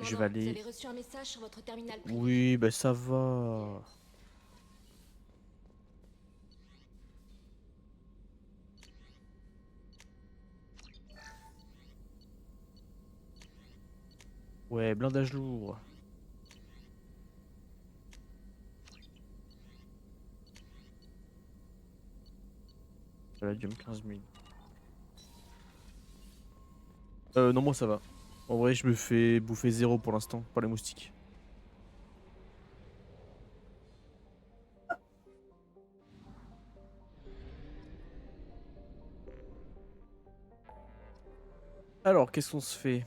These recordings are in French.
Je vais Commandant, vous aller... avez reçu un message sur votre terminal privé. Oui, bah ça va. Ouais, blindage lourd. Palladium 15 000. Non, moi ça va. En vrai, je me fais bouffer zéro pour l'instant, par les moustiques. Alors, qu'est-ce qu'on se fait?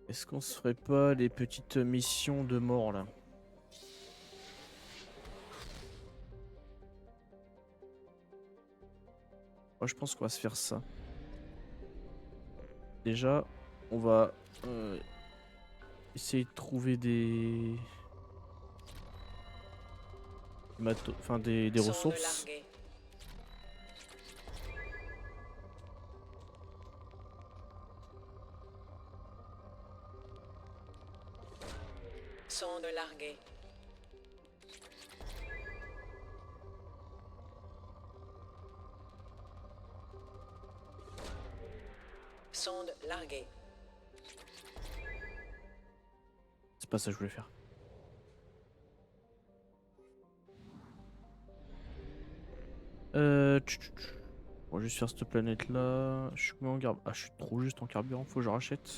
Est-ce qu'on se ferait pas les petites missions de mort là? Moi, je pense qu'on va se faire ça. Déjà, on va essayer de trouver enfin des Sonde ressources. larguée. Sonde larguée. Sonde larguée. C'est pas ça que je voulais faire. On va juste faire cette planète là. Je suis combien en carburant? Ah, je suis trop juste en carburant, faut que je rachète.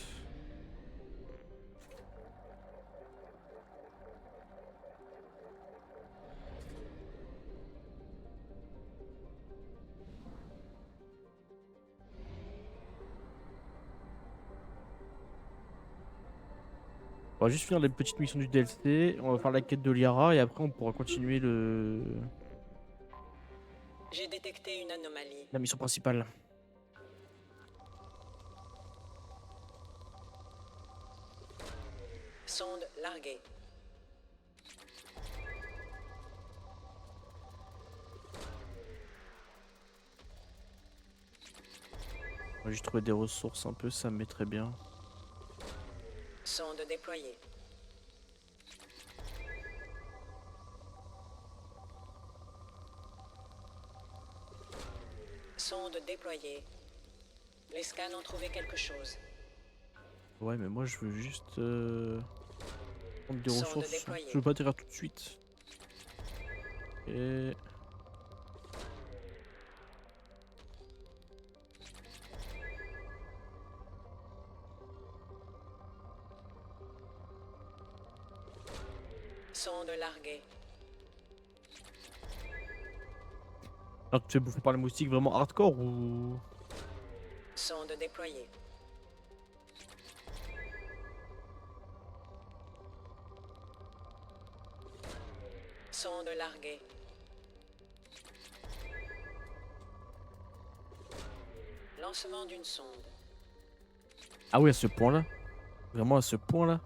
On va juste finir les petites missions du DLC. On va faire la quête de Liara et après on pourra continuer J'ai détecté une anomalie. la mission principale. Sonde larguée. On va juste trouver des ressources un peu, ça me mettrait bien. Sonde déployée. Sonde déployée. Les scans ont trouvé quelque chose. Ouais, mais moi je veux juste prendre des Sonde ressources. déployée. Je veux pas atterrir tout de suite. Et Sonde larguée. alors tu te fais bouffer par les moustiques vraiment hardcore ou... Sonde déployée. Sonde larguée. Lancement d'une sonde. Ah oui, à ce point-là? Vraiment à ce point-là?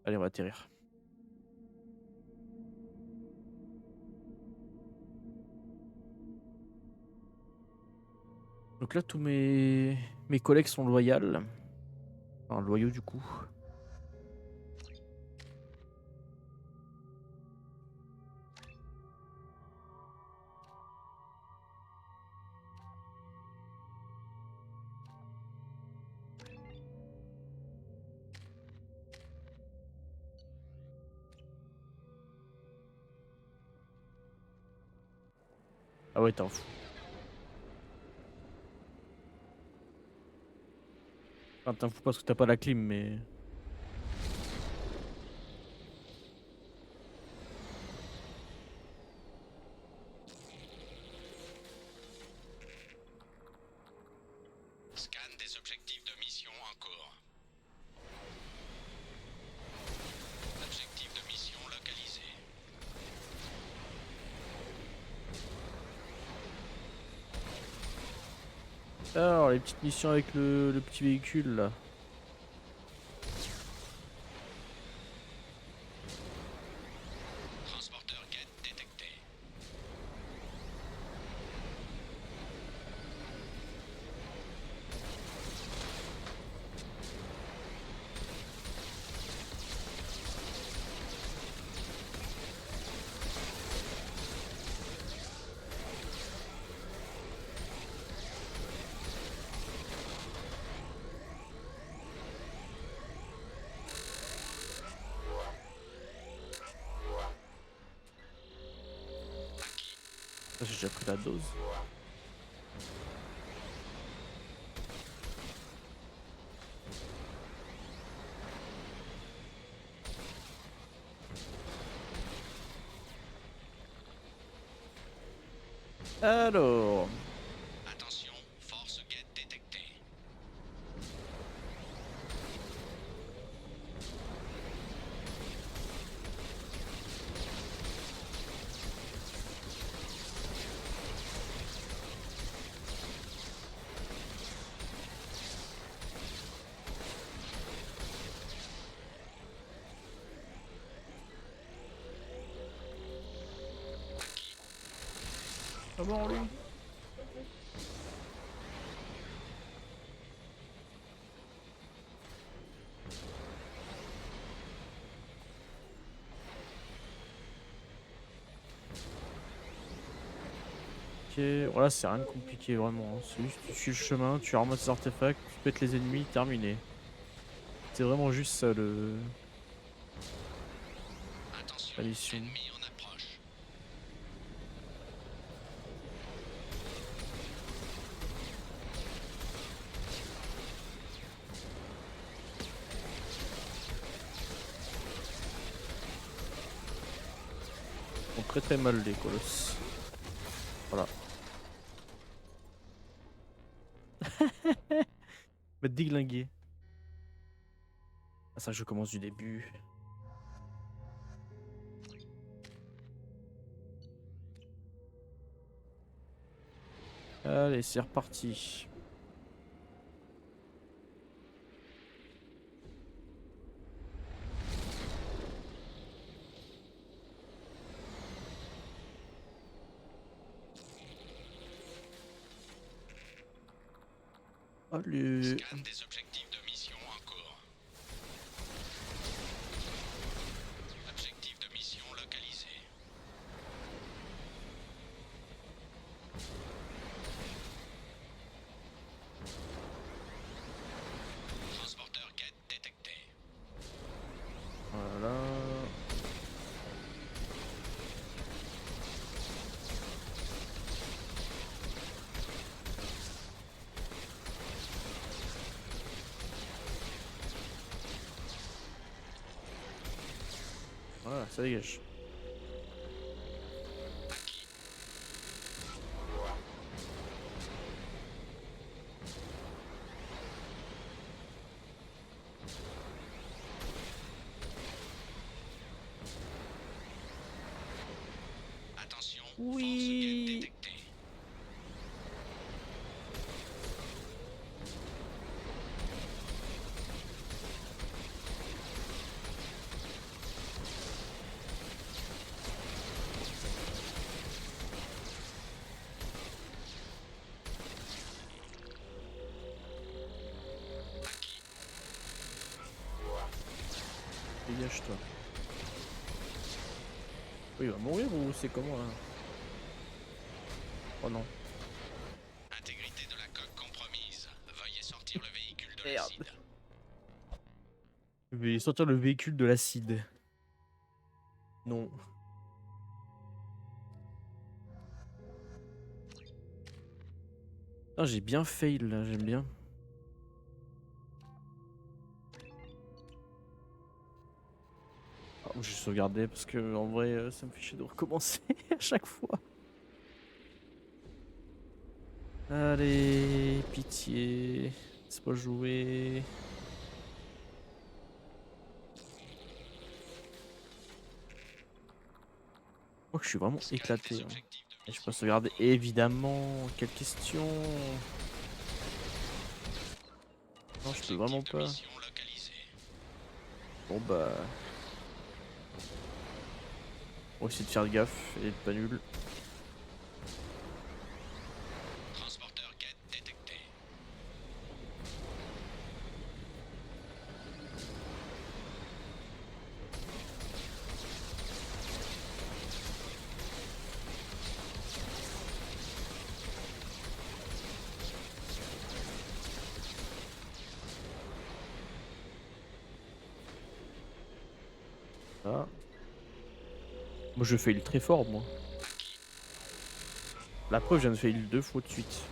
Allez, on va atterrir. Donc là, tous mes collègues sont loyaux. Enfin, loyaux du coup. Ah ouais, t'en fous. Enfin, t'en fous parce que t'as pas la clim, mais... Scan des objectifs de mission en cours. Objectif de mission localisé. Alors, les petites missions avec le petit véhicule, là. Transporteur quête détecté. J'ai déjà pris la dose. Alors, Attention, force guette détectée. comment lui? Ok, voilà, c'est rien de compliqué vraiment, hein. C'est juste tu suis le chemin, tu ramasses les artefacts, tu pètes les ennemis, terminé. C'est vraiment juste ça Attention, la mission. ennemi en approche. Ils font très très mal les colosses. Voilà. Me déglinguer. Ah ça je commence du début. Allez, c'est reparti. Allez. Scan des objectifs de mission en cours. Objectif de mission localisé. Transporteur guette détecté. Voilà. Voilà, ça dégage. Attention, Oui. force guette détectée. Dégage-toi. Oui, il va mourir ou c'est comment là? Oh non. Intégrité de la coque compromise. Veuillez sortir le véhicule de Merde. l'acide. Je vais sortir le véhicule de l'acide. Non. Ah, j'ai bien fail là, j'aime bien. Ah, je vais sauvegarder parce que en vrai ça me fait chier de recommencer à chaque fois. Allez, pitié. C'est pas jouer. Moi je suis vraiment Scan éclaté, des hein. objectifs de Et je mission peux en sauvegarder cours. évidemment. Quelle question. Non, je peux vraiment Objectif de pas. mission localisé. Bon bah. On va essayer de faire gaffe et d'être pas nul. Transporteur guette détecté. Ah. Moi je fail très fort moi. La preuve, je viens de fail 2 fois de suite.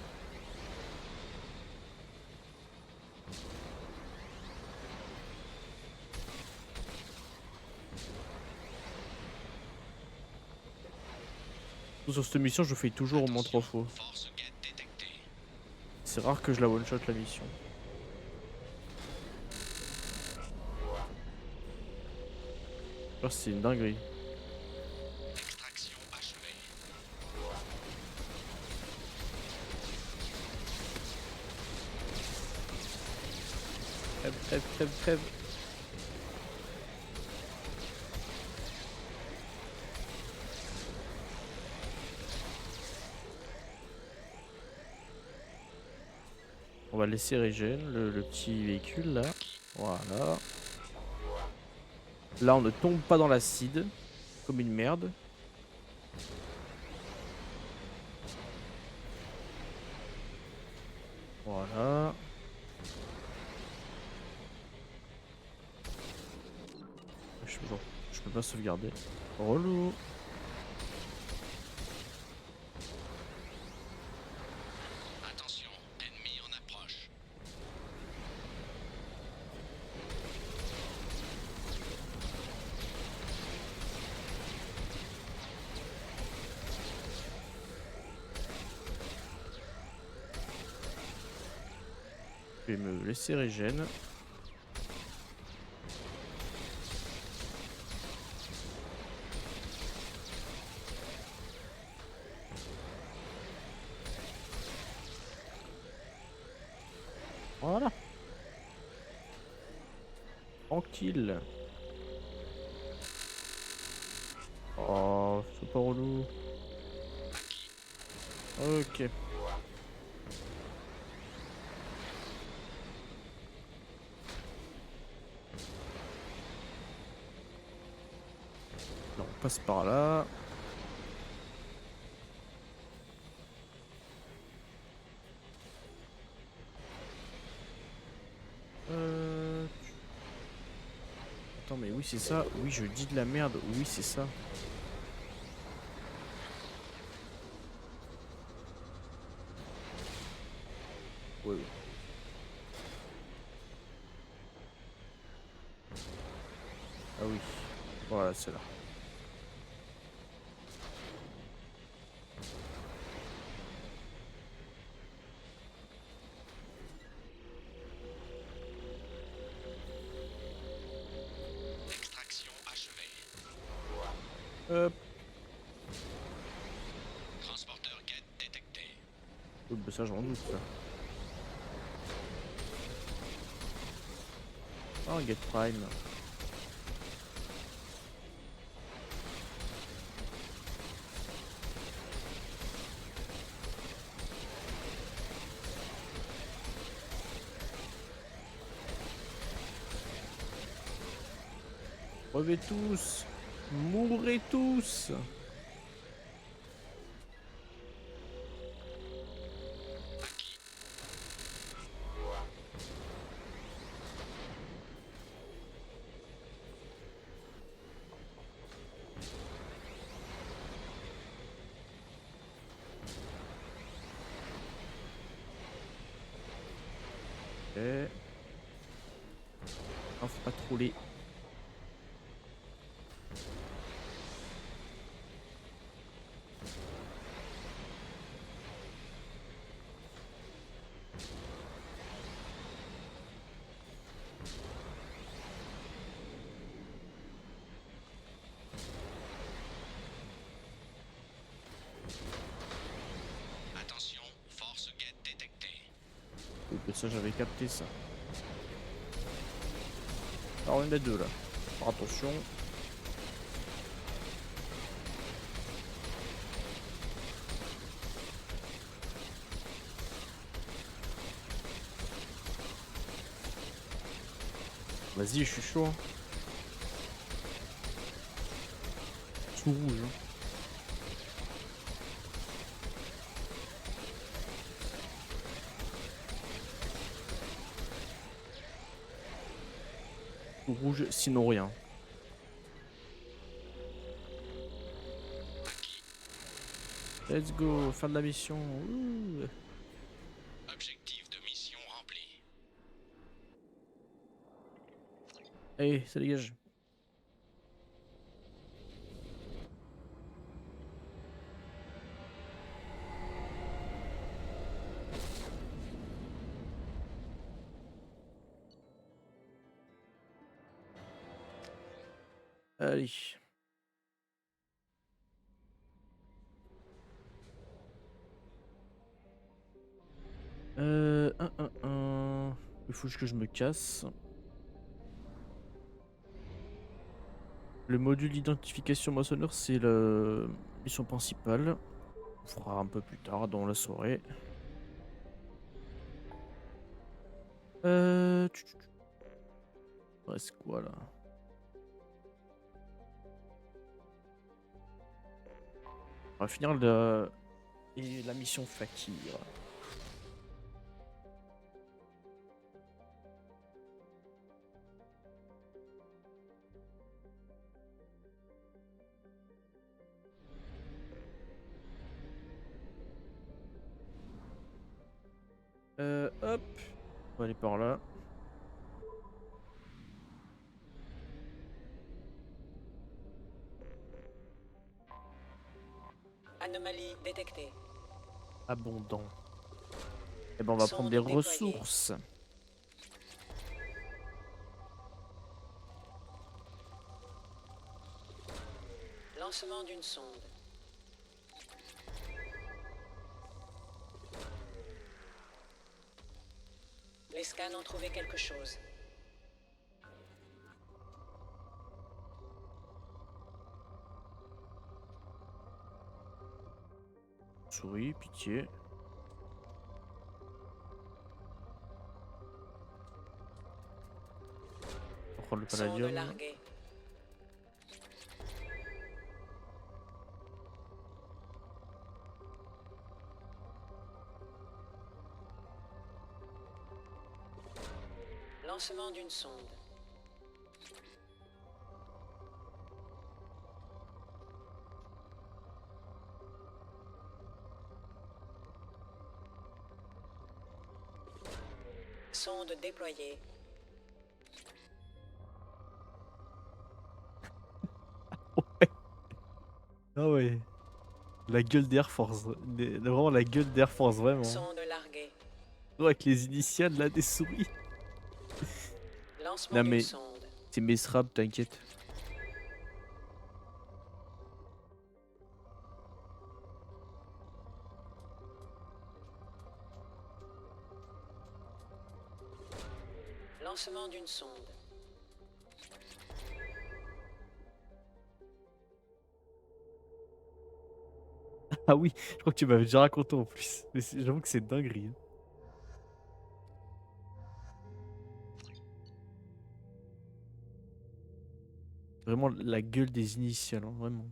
Sur cette mission, je fais toujours au moins 3 fois. Force guette détectée. C'est rare que je la one-shot la mission. Genre, c'est une dinguerie. Extraction achevée. Crève, crève, crève, crève. On va laisser régène le petit véhicule là. Voilà. Là, on ne tombe pas dans l'acide comme une merde. Voilà. Je peux pas sauvegarder. Relou. Attention, ennemi en approche. Je vais me laisser régène. Voilà. Tranquille. Oh, c'est pas relou. Ok. Là, on passe par là. Euh... Attends, mais oui, c'est ça. Oui, je dis de la merde. Oui, c'est ça. Ouais, ouais. Ah oui. Voilà, c'est là. Extraction achevée. Hop. Transporteur guette détecté. Oh, bah ça, j'en doute, ça. Oh, Get Prime. Crevez tous. Mourrez tous. Ok. Non, faut pas troller. Attention, force guette détectée. Oh, bah ça, j'avais capté ça. Alors, on est deux là. Alors, attention. Vas-y, je suis chaud. Hein. Sous rouge. Hein. Sous rouge, sinon rien. Let's go, fin de la mission. Ouh. Objectif de mission rempli. Allez, ça dégage. Allez. Il faut que je me casse. Le module d'identification moissonneur, c'est la mission principale. On fera un peu plus tard dans la soirée. Reste quoi là? On va finir la mission Fakir. Hop. On va aller par là. Anomalie détectée. Abondant. Et ben on va prendre des Sonde déployée. ressources. Lancement d'une sonde. Les scans ont trouvé quelque chose. Souris, pitié. On prend le Sonde palladium. larguée. Lancement d'une sonde. Sonde déployée. Ah ouais. La gueule d'Air Force. Vraiment la gueule d'Air Force, vraiment. Sonde larguée. Ouais, avec les initiales là des souris. Lancement Non d'une mais sonde. c'est Mesrab, t'inquiète. Lancement d'une sonde. Ah oui, je crois que tu m'avais déjà raconté en plus. Mais j'avoue que c'est dinguerie. Hein. Vraiment la gueule des initiales, hein, vraiment.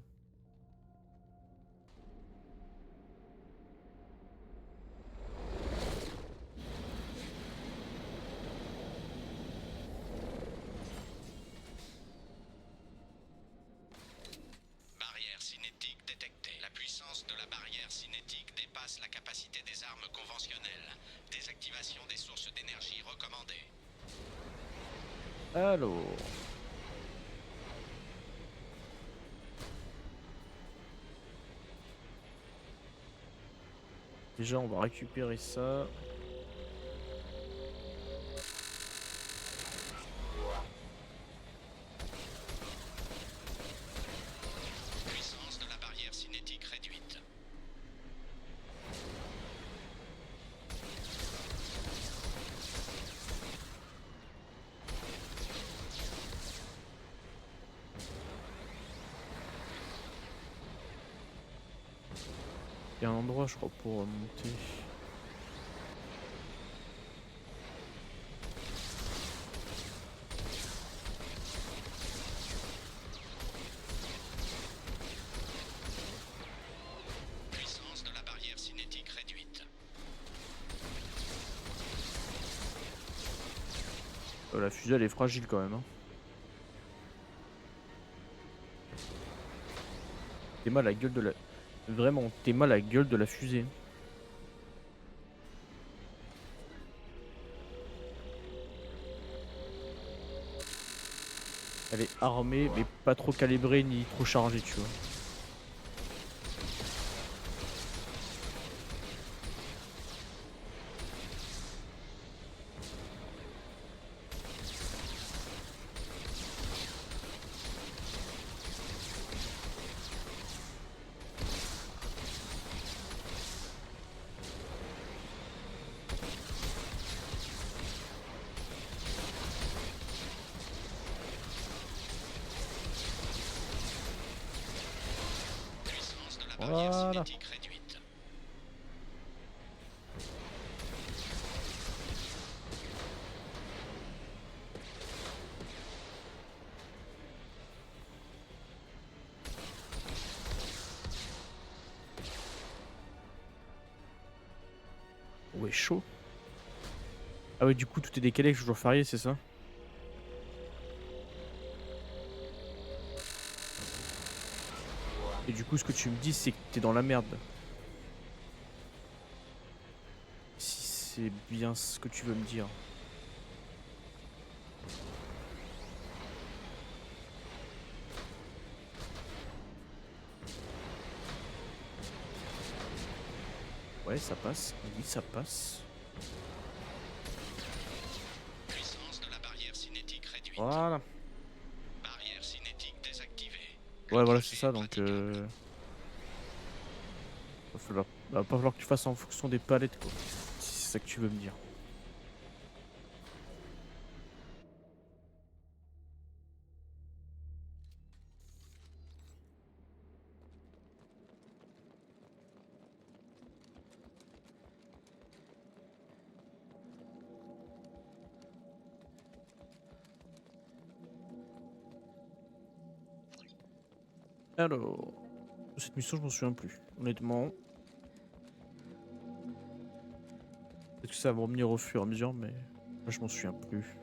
Barrière cinétique détectée. La puissance de la barrière cinétique dépasse la capacité des armes conventionnelles. Désactivation des sources d'énergie recommandée. Alors. Déjà, on va récupérer ça. Puissance de la barrière cinétique réduite. Il y a un endroit, je crois, pour monter. Puissance de la barrière cinétique réduite. La fusée, elle est fragile quand même. Hein. C'est mal la gueule de la... Vraiment, t'es mal à la gueule de la fusée. Elle est armée, mais pas trop calibrée ni trop chargée, tu vois. Puissance de la barrière Voilà. cinétique réduite. Ouais, chaud. Ah ouais, du coup, tout est décalé, jour férié, c'est ça? Et du coup, ce que tu me dis, c'est que t'es dans la merde. Si c'est bien ce que tu veux me dire. Ouais, ça passe. Oui, ça passe. Puissance de la barrière cinétique réduite. Voilà. Barrière cinétique désactivée. Ouais, Le voilà, c'est trajet ça. est Donc, praticable. va pas falloir que tu fasses en fonction des palettes, quoi. Si c'est ça que tu veux me dire. Alors, cette mission, je m'en souviens plus. Honnêtement, peut-être que ça va me revenir au fur et à mesure, mais là, je m'en souviens plus.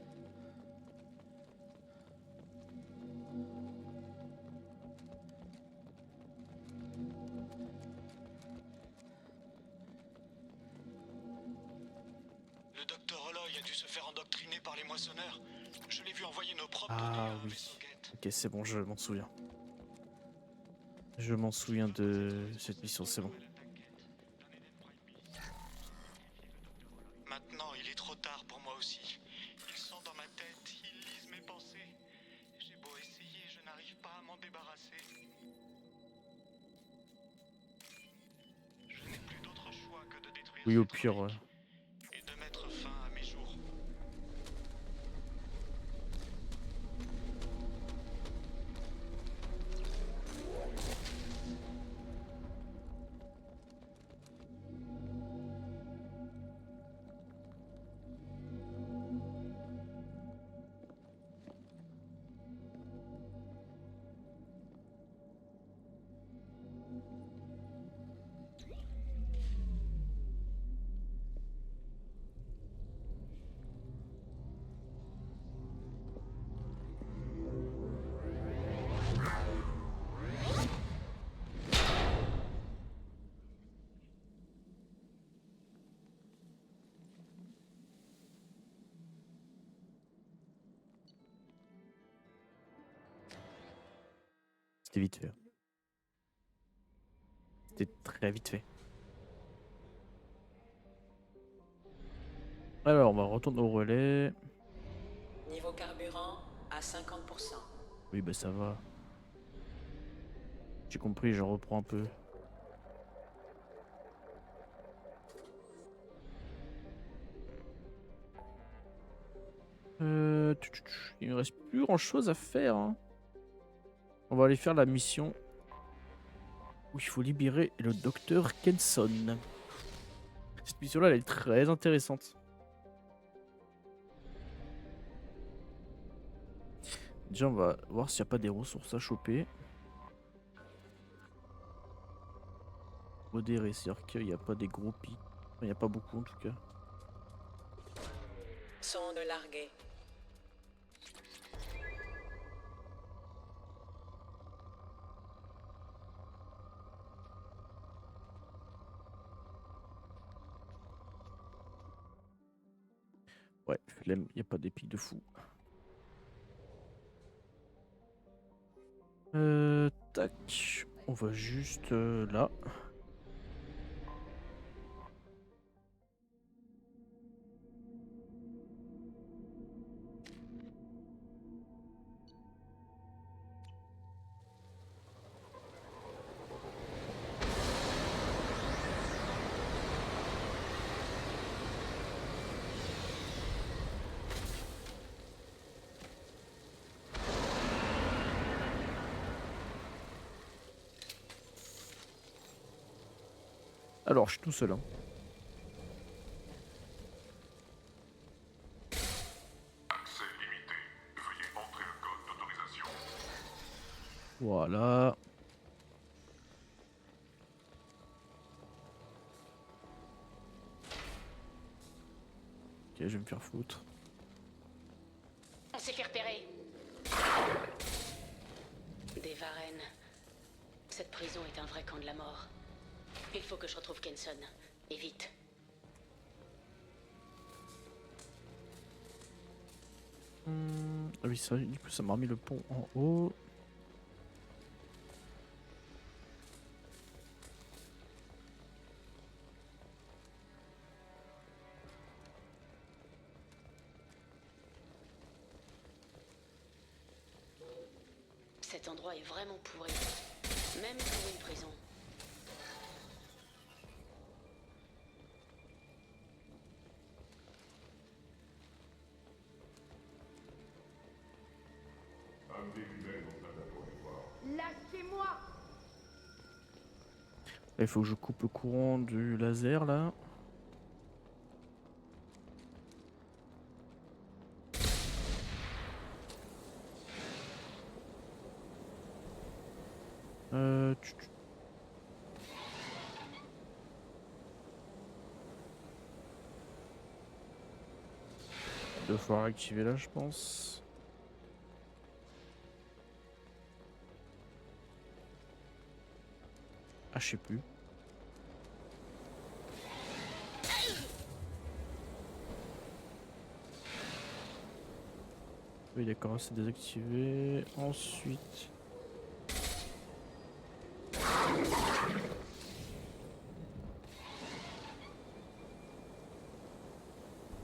Le docteur Holloy a dû se faire endoctriner par les moissonneurs. Je l'ai vu envoyer nos propres données Ah à un oui. vaisseau guette. Ok, c'est bon, je m'en souviens. Je m'en souviens de cette mission, c'est bon. Maintenant, il est trop tard pour moi aussi. Ils sont dans ma tête, ils lisent mes pensées. J'ai beau essayer, je n'arrive pas à m'en débarrasser. Je n'ai plus d'autre choix que de détruire Oui, au cette pire. relique et de mettre fin à mes jours. C'était vite fait. C'était très vite fait. Alors, on va retourner au relais. Niveau carburant à 50%. Oui, bah ça va. J'ai compris, j'en reprends un peu. Il me reste plus grand chose à faire, hein. On va aller faire la mission où il faut libérer le docteur Kenson. Cette mission-là, elle est très intéressante. Déjà, on va voir s'il n'y a pas des ressources à choper. Modéré, c'est-à-dire qu'il n'y a pas des gros pics. Enfin, il n'y a pas beaucoup en tout cas. Sonde larguée. Ouais, flemme, y a pas d'épique de fou. Tac. On va juste là. Alors, je suis tout seul, hein. Voilà. Ok, je vais me faire foutre. On s'est fait repérer. Des Varennes. Cette prison est un vrai camp de la mort. Il faut que je retrouve Kenson. Et vite. Ah oui, ça, du coup, ça m'a remis le pont en haut. Cet endroit est vraiment pourri. Même pour une prison. Lâchez-moi! Là, il faut que je coupe le courant du laser, là. Euh... tch, tch. Il va falloir activer là, je pense. Ah, je sais plus. Oui, d'accord, c'est désactivé. Ensuite...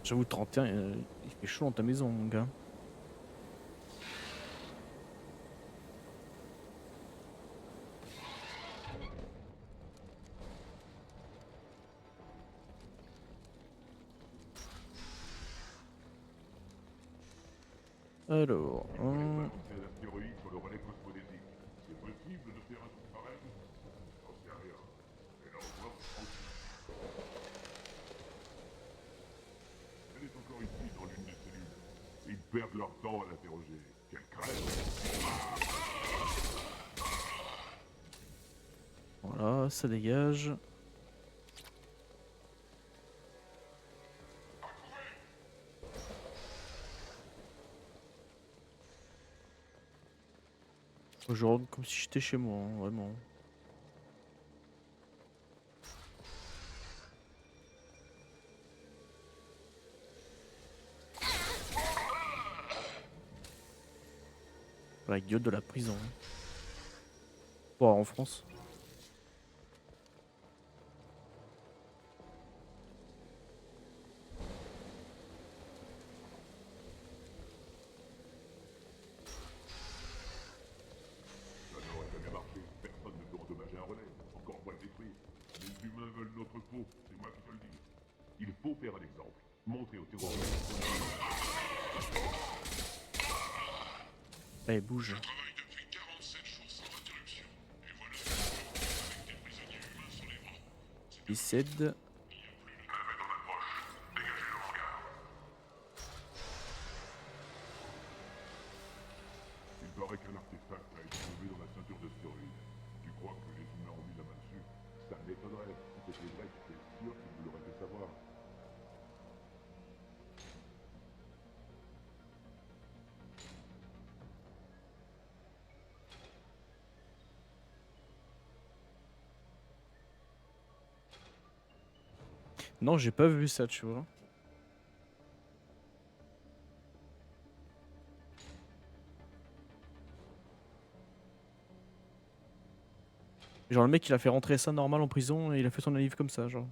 J'avoue, 31, il fait chaud dans ta maison, mon gars. Alors... Ils perdent leur temps à l'interroger. Quelle crève! Voilà, ça dégage. Je rentre comme si j'étais chez moi, hein, vraiment. La gueule de la prison. Bon, en France. Ça n'aurait jamais marché. Personne ne peut endommager un relais. Encore moins le détruire. Les humains veulent notre peau. C'est moi qui te le dis. Il faut faire un exemple. Montrer aux terroristes. Allez, bouge. Il cède. Il paraît qu'un artefact a été trouvé dans la ceinture d'astéroïdes. Tu crois que les humains ont mis la main dessus? Ça m'étonnerait. Si c'était vrai, c'est sûr qu'ils nous l'auraient fait savoir. Non, j'ai pas vu ça, tu vois. Genre le mec il a fait rentrer ça normal en prison et il a fait son livre comme ça genre.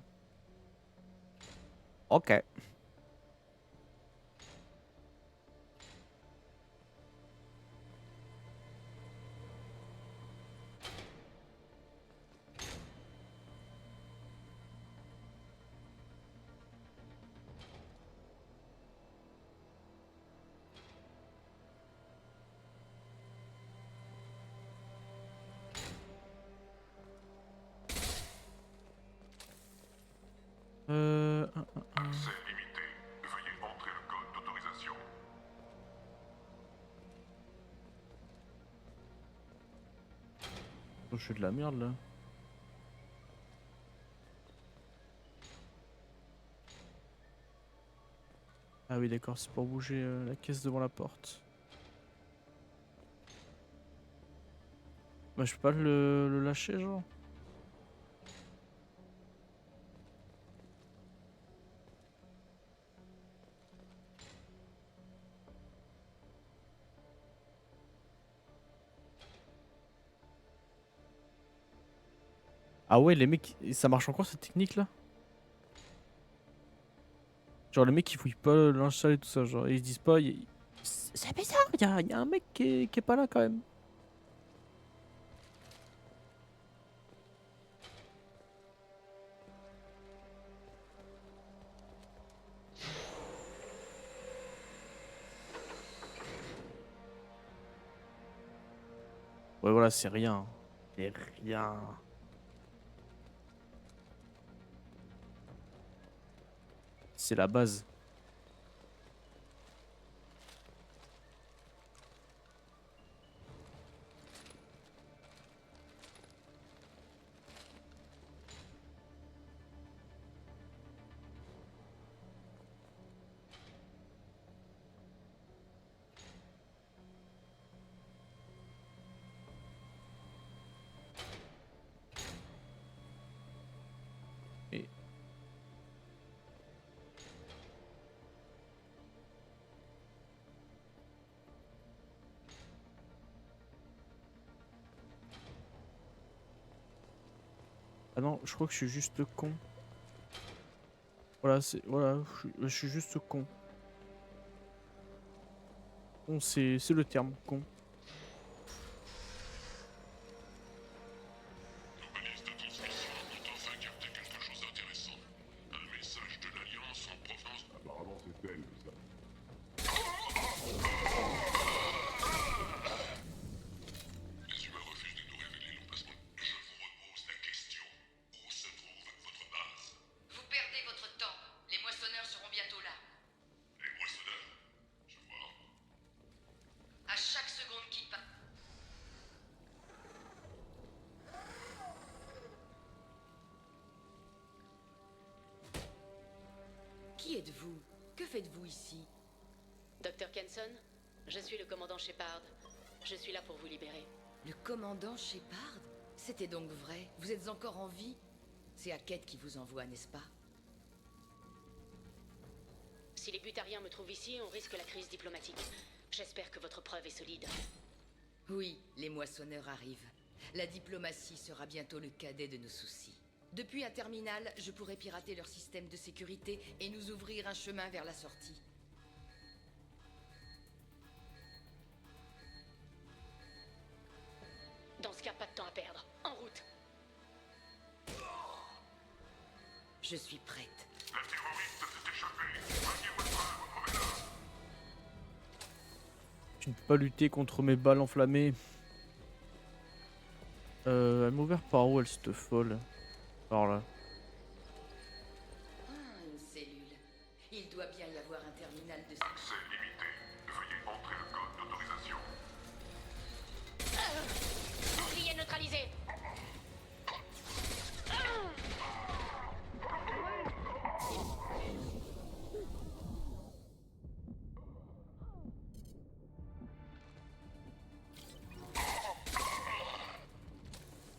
Ok. Accès limité. Veuillez entrer le code d'autorisation. Oh, je fais de la merde là. Ah oui d'accord, c'est pour bouger la caisse devant la porte. Bah je peux pas le lâcher genre. Ah ouais les mecs, ça marche encore cette technique là? Genre les mecs ils fouillent pas l'install et tout ça genre, et ils se disent pas c'est bizarre, y a un mec qui est pas là quand même. Ouais voilà c'est rien. C'est rien. C'est la base. Et... Ah non, je crois que je suis juste con. Voilà, je suis juste con. Con, c'est le terme, con. Localise de transmission ont enfin capté quelque chose d'intéressant. Un message de l'Alliance en provenance. Apparemment, c'est elle, ça. Les humains refusent de nous révéler l'emplacement. Je vous repose la question. Où se trouve votre base? Vous perdez votre temps. Les moissonneurs seront bientôt là. Les moissonneurs. Je vois. À chaque seconde qui passe. Qui êtes-vous? Que faites-vous ici? Dr. Kenson, je suis le commandant Shepard. Je suis là pour vous libérer. Le commandant Shepard? C'était donc vrai? Vous êtes encore en vie? C'est Hackett qui vous envoie, n'est-ce pas? Si les Butariens me trouvent ici, on risque la crise diplomatique. J'espère que votre preuve est solide. Oui, les moissonneurs arrivent. La diplomatie sera bientôt le cadet de nos soucis. Depuis un terminal, je pourrai pirater leur système de sécurité et nous ouvrir un chemin vers la sortie. Dans ce cas, pas de temps à perdre. En route. Je suis prête. La terroriste s'est échappée. Veuillez rejoindre Promena. Tu ne peux pas lutter contre mes balles enflammées. Elle m'a ouvert par où elle cette folle? Par là. Ah, une cellule. Il doit bien y avoir un terminal de... Accès limité. Veuillez entrer le code d'autorisation. Bouclier neutralisé.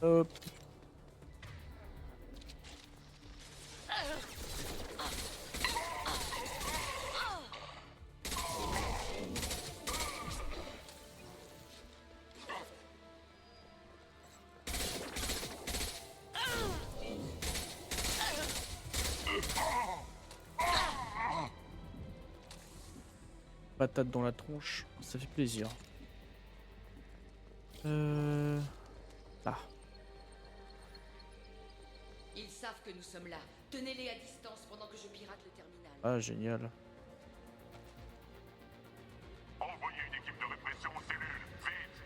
Hop. patate dans la tronche, ça fait plaisir. Ah, Ils savent que nous sommes là. Tenez-les à distance pendant que je pirate le terminal. ah génial. Envoyez une équipe de répression aux cellules, vite!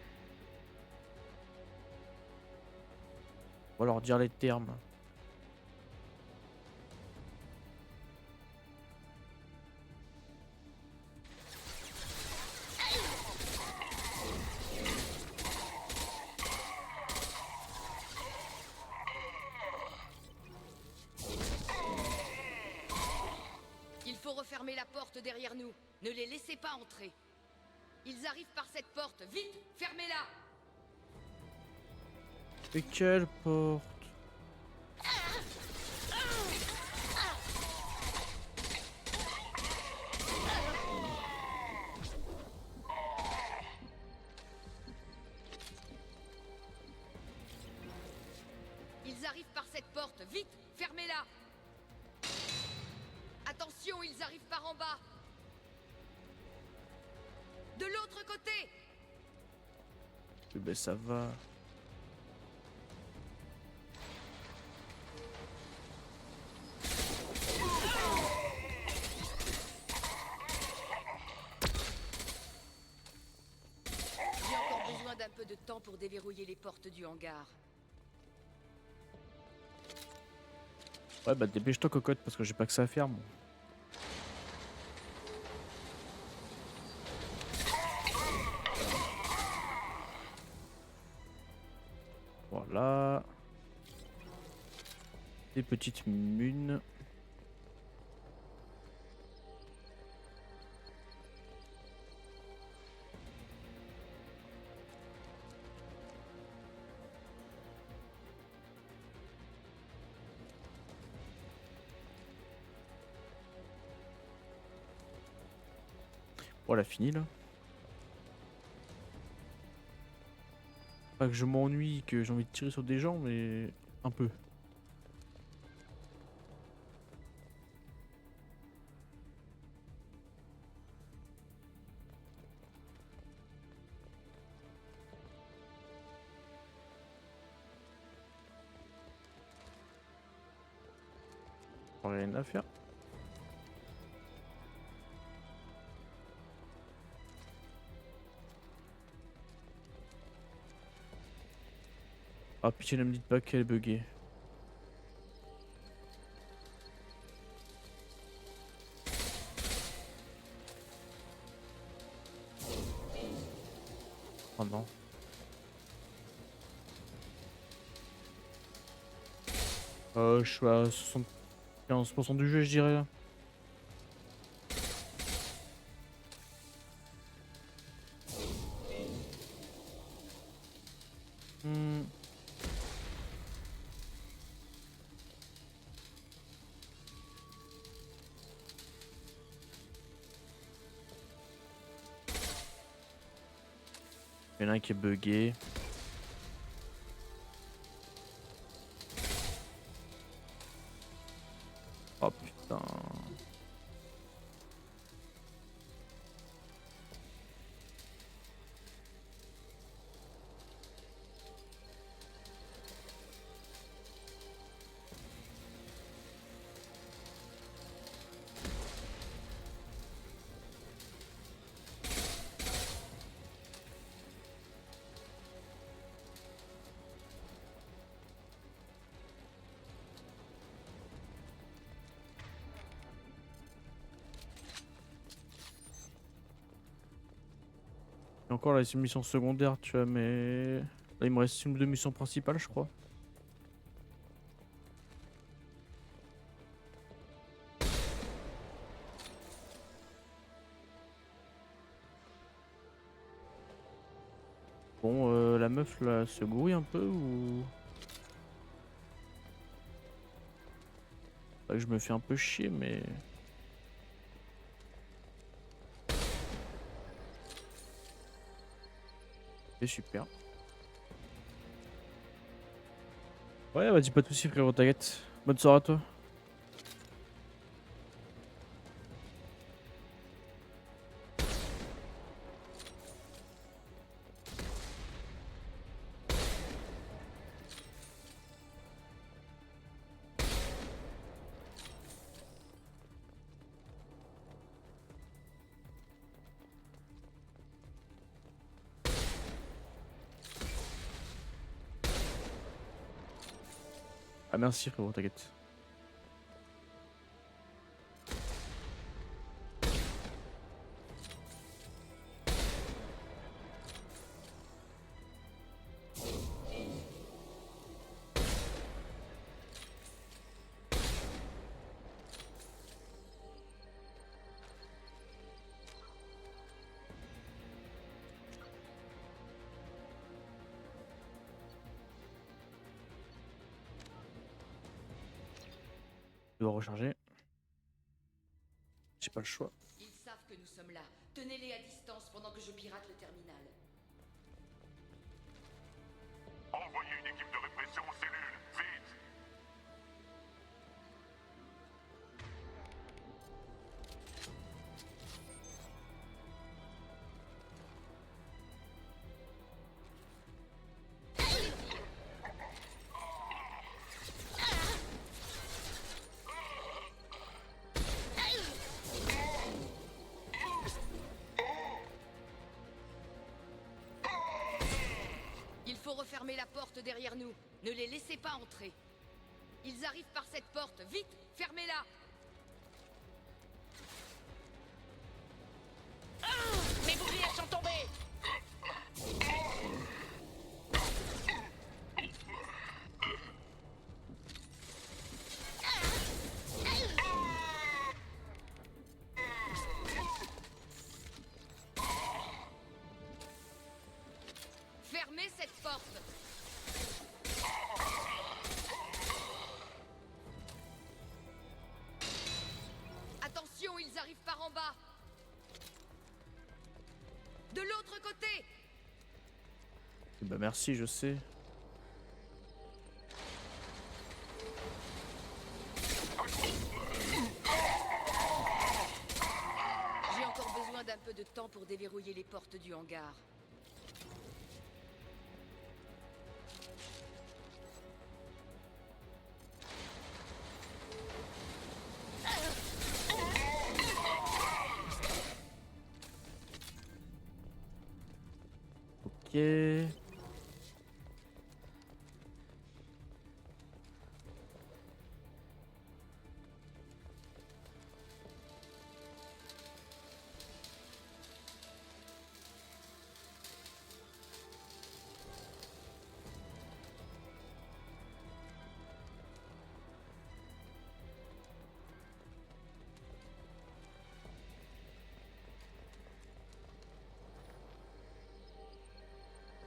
On va leur dire les termes. Il faut refermer la porte derrière nous. Ne les laissez pas entrer. Ils arrivent par cette porte. Vite, fermez-la. Et quelle porte? Ils arrivent par cette porte. Vite, fermez-la. Attention, ils arrivent par en bas. De l'autre côté. Oui, ben ça va. J'ai encore besoin d'un peu de temps pour déverrouiller les portes du hangar. Ouais, bah dépêche-toi, cocotte, parce que j'ai pas que ça à faire, moi. Voilà. Des petites munes. Voilà, fini là. Pas que je m'ennuie, que j'ai envie de tirer sur des gens, mais un peu. Rien à faire. Ah pitié, ne me dites pas qu'elle est buggée. Oh non. Je suis à 75% du jeu, je dirais là. Hmm. Il y en a un qui est buggé. Oh putain. Et encore là, c'est une mission secondaire, tu vois, mais là il me reste une ou deux missions principales, je crois. Bon, la meuf là se grouille un peu ou... Pas que je me fais un peu chier, mais... C'est super. Ouais, vas-y, pas de soucis, frérot, t'inquiète. Bonne soirée à toi. Ah merci frérot, t'inquiète. Je dois recharger. J'ai pas le choix. Ils savent que nous sommes là. Tenez-les à distance pendant que je pirate le terminal. Envoyez une équipe de répression aux cellules, vite! Il faut refermer la porte derrière nous. Ne les laissez pas entrer. Ils arrivent par cette porte. Vite, fermez-la. Mes boucliers sont tombés. Fermez cette porte. Attention, ils arrivent par en bas. De l'autre côté. Bah merci, je sais. J'ai encore besoin d'un peu de temps pour déverrouiller les portes du hangar. Ok.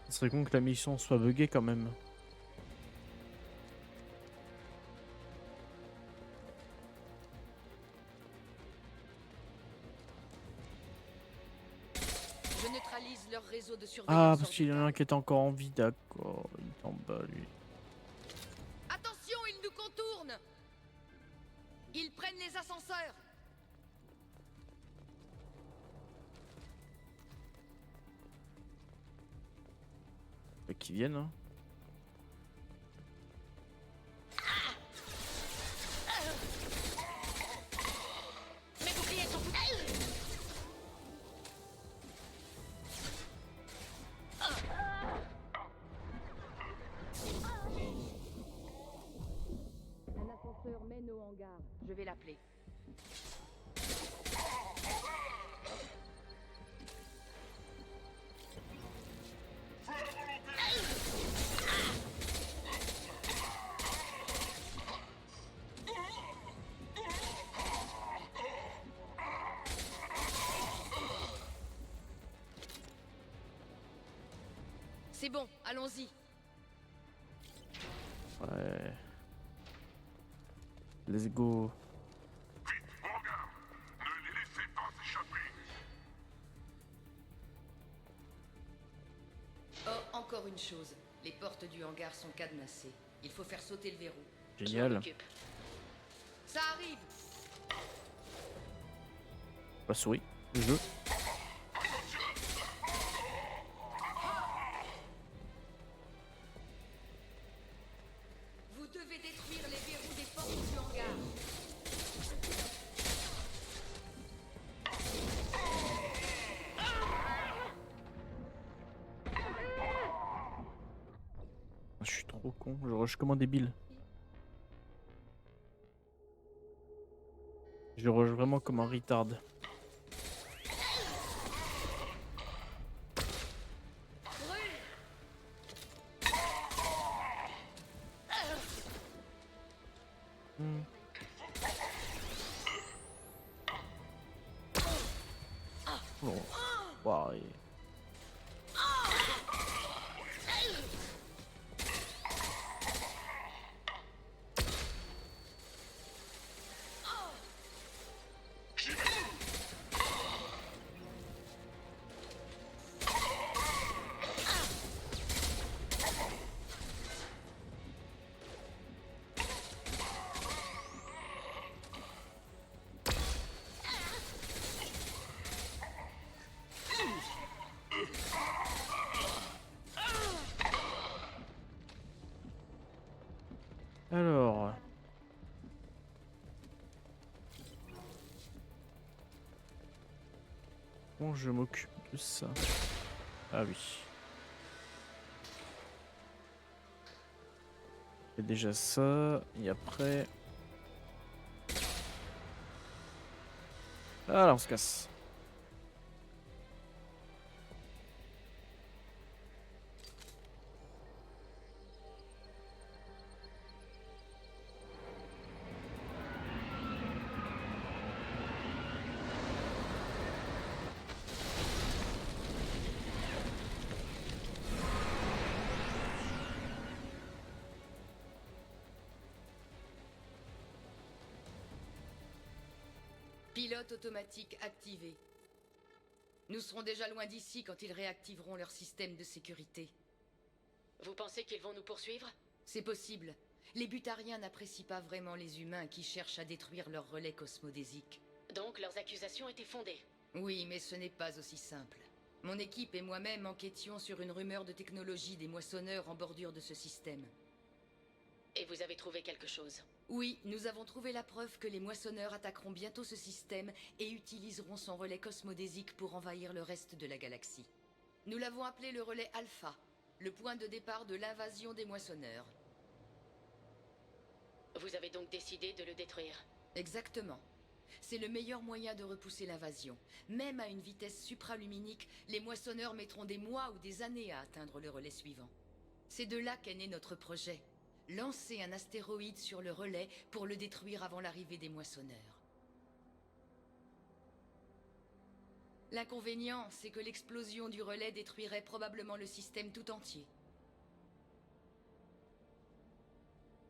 Ce serait con que la mission soit buggée quand même. Je neutralise leur réseau de Ah, surveillance. parce qu'il y en a un orbitale. qui est encore en vie, d'accord. Il est en bas, lui. Attention, ils nous contournent. Ils prennent les ascenseurs. Faut qu'ils viennent, hein. Mes boucliers sont foutus. Un ascenseur mène au hangar. Je vais l'appeler. C'est bon, allons-y. Ouais. Let's go. Vite, au hangar! Ne les laissez pas s'échapper! Oh, encore une chose. Les portes du hangar sont cadenassées. Il faut faire sauter le verrou. Je m'en Génial. occupe. Ça arrive. La souris. Le jeu. Vous devez détruire les verrous des portes du hangar. Je suis trop con. Je rush comme un débile. Je rush vraiment comme un retard. Hmm. Bon, wow, alors. Bon, je m'occupe de ça. Ah oui. Il y a déjà ça. Et après. Ah là, on se casse. Pilote automatique activé. Nous serons déjà loin d'ici quand ils réactiveront leur système de sécurité. Vous pensez qu'ils vont nous poursuivre? C'est possible. Les Butariens n'apprécient pas vraiment les humains qui cherchent à détruire leur relais cosmodésique. Donc leurs accusations étaient fondées. Oui, mais ce n'est pas aussi simple. Mon équipe et moi-même enquêtions sur une rumeur de technologie des moissonneurs en bordure de ce système. Et vous avez trouvé quelque chose? Oui, nous avons trouvé la preuve que les moissonneurs attaqueront bientôt ce système et utiliseront son relais cosmodésique pour envahir le reste de la galaxie. Nous l'avons appelé le relais Alpha, le point de départ de l'invasion des moissonneurs. Vous avez donc décidé de le détruire? Exactement. C'est le meilleur moyen de repousser l'invasion. Même à une vitesse supraluminique, les moissonneurs mettront des mois ou des années à atteindre le relais suivant. C'est de là qu'est né notre projet. Lancer un astéroïde sur le relais pour le détruire avant l'arrivée des moissonneurs. L'inconvénient, c'est que l'explosion du relais détruirait probablement le système tout entier.